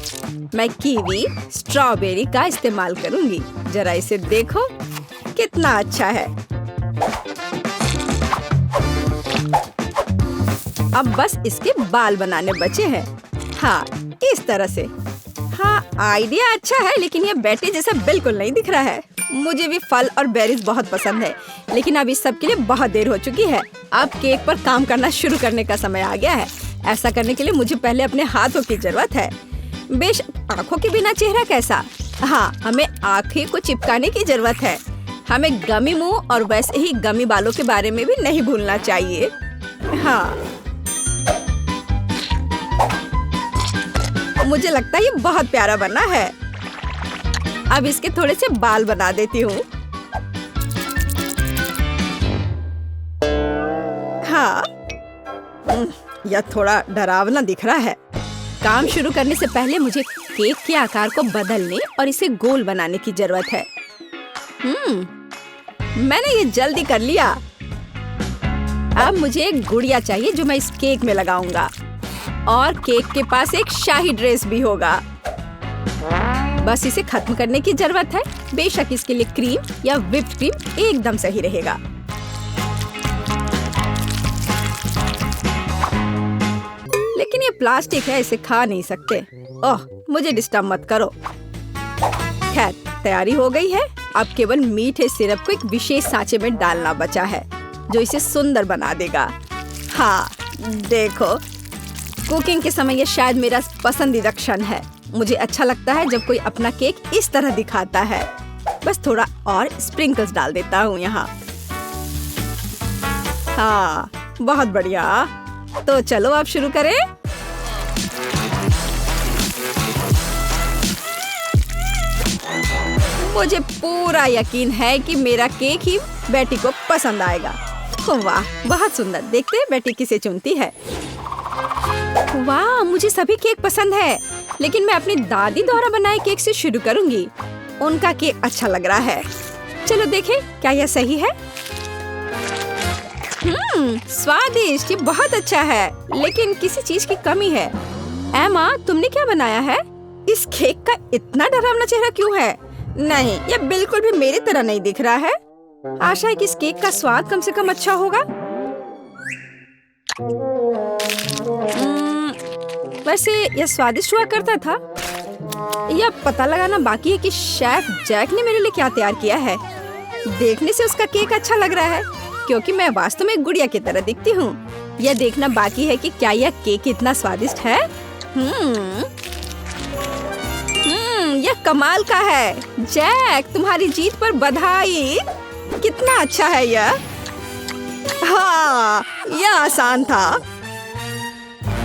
मैं कीवी, स्ट्रॉबेरी का इस्तेमाल करूंगी। जरा इसे देखो, कितना अच्छा है। अब बस इसके बाल बनाने बचे हैं। हाँ, इस तरह से। हाँ, आइडिया अच्छा है, लेकिन यह बैटे जैसा बिल्कुल नहीं दिख रहा है। मुझे भी फल और बेरीज बहुत पसंद है, लेकिन अब इस सब के लिए बहुत देर हो चुकी है। अब केक पर काम करना शुरू करने का समय आ गया है। ऐसा करने के लिए मुझे पहले अपने हाथों की जरूरत है। बेशक आँखों के बिना चेहरा कैसा? हाँ, हमें आँखें को चिपकाने की जरूरत है। हमें गमी मुंह और वैसे ही गमी बालों के बारे में भी नहीं भूलना चाहिए। हाँ, मुझे लगता है ये बहुत प्यारा बना है। अब इसके थोड़े से बाल बना देती हूँ। हाँ, यह थोड़ा डरावना दिख रहा है। काम शुरू करने से पहले मुझे केक के आकार को बदलने और इसे गोल बनाने की जरूरत है। मैंने ये जल्दी कर लिया। अब मुझे एक गुड़िया चाहिए जो मैं इस केक में लगाऊंगा, और केक के पास एक शाही ड्रेस भी होगा। बस इसे खत्म करने की जरूरत है। बेशक इसके लिए क्रीम या व्हिप्ड क्रीम एकदम सही रहेगा। लेकिन ये प्लास्टिक है, इसे खा नहीं सकते। ओह, मुझे डिस्टर्ब मत करो। खैर, तैयारी हो गई है। अब केवल मीठे सिरप को एक विशेष सांचे में डालना बचा है जो इसे सुंदर बना देगा। हाँ, देखो, कुकिंग के समय ये शायद मेरा पसंदीदा क्षण है। मुझे अच्छा लगता है जब कोई अपना केक इस तरह दिखाता है। बस थोड़ा और स्प्रिंकल्स डाल देता हूँ यहाँ। हाँ, बहुत बढ़िया। तो चलो अब शुरू करें। मुझे पूरा यकीन है कि मेरा केक ही बेटी को पसंद आएगा। वाह, बहुत सुंदर। देखते हैं बेटी किसे चुनती है। वाह, मुझे सभी केक पसंद है, लेकिन मैं अपनी दादी द्वारा बनाए केक से शुरू करूंगी। उनका केक अच्छा लग रहा है। चलो देखें, क्या यह सही है? स्वादिष्ट, ये बहुत अच्छा है, लेकिन किसी चीज की कमी है। एमा, तुमने क्या बनाया है? इस केक का इतना डरावना चेहरा क्यों है? नहीं, यह बिल्कुल भी मेरी तरह नहीं दिख रहा है। आशा है कि इस केक का स्वाद कम से कम अच्छा होगा। वैसे यह स्वादिष्ट हुआ करता था। यह पता लगाना बाकी है कि शेफ जैक ने मेरे लिए क्या तैयार किया है। देखने से उसका केक अच्छा लग रहा है, क्योंकि मैं वास्तव में एक गुड़िया की तरह दिखती हूँ। यह देखना बाकी है कि क्या यह केक इतना स्वादिष्ट है। यह कमाल का है। जैक, तुम्हारी जीत पर बधाई। कितना अच्छा है यह। हाँ, यह आसान था।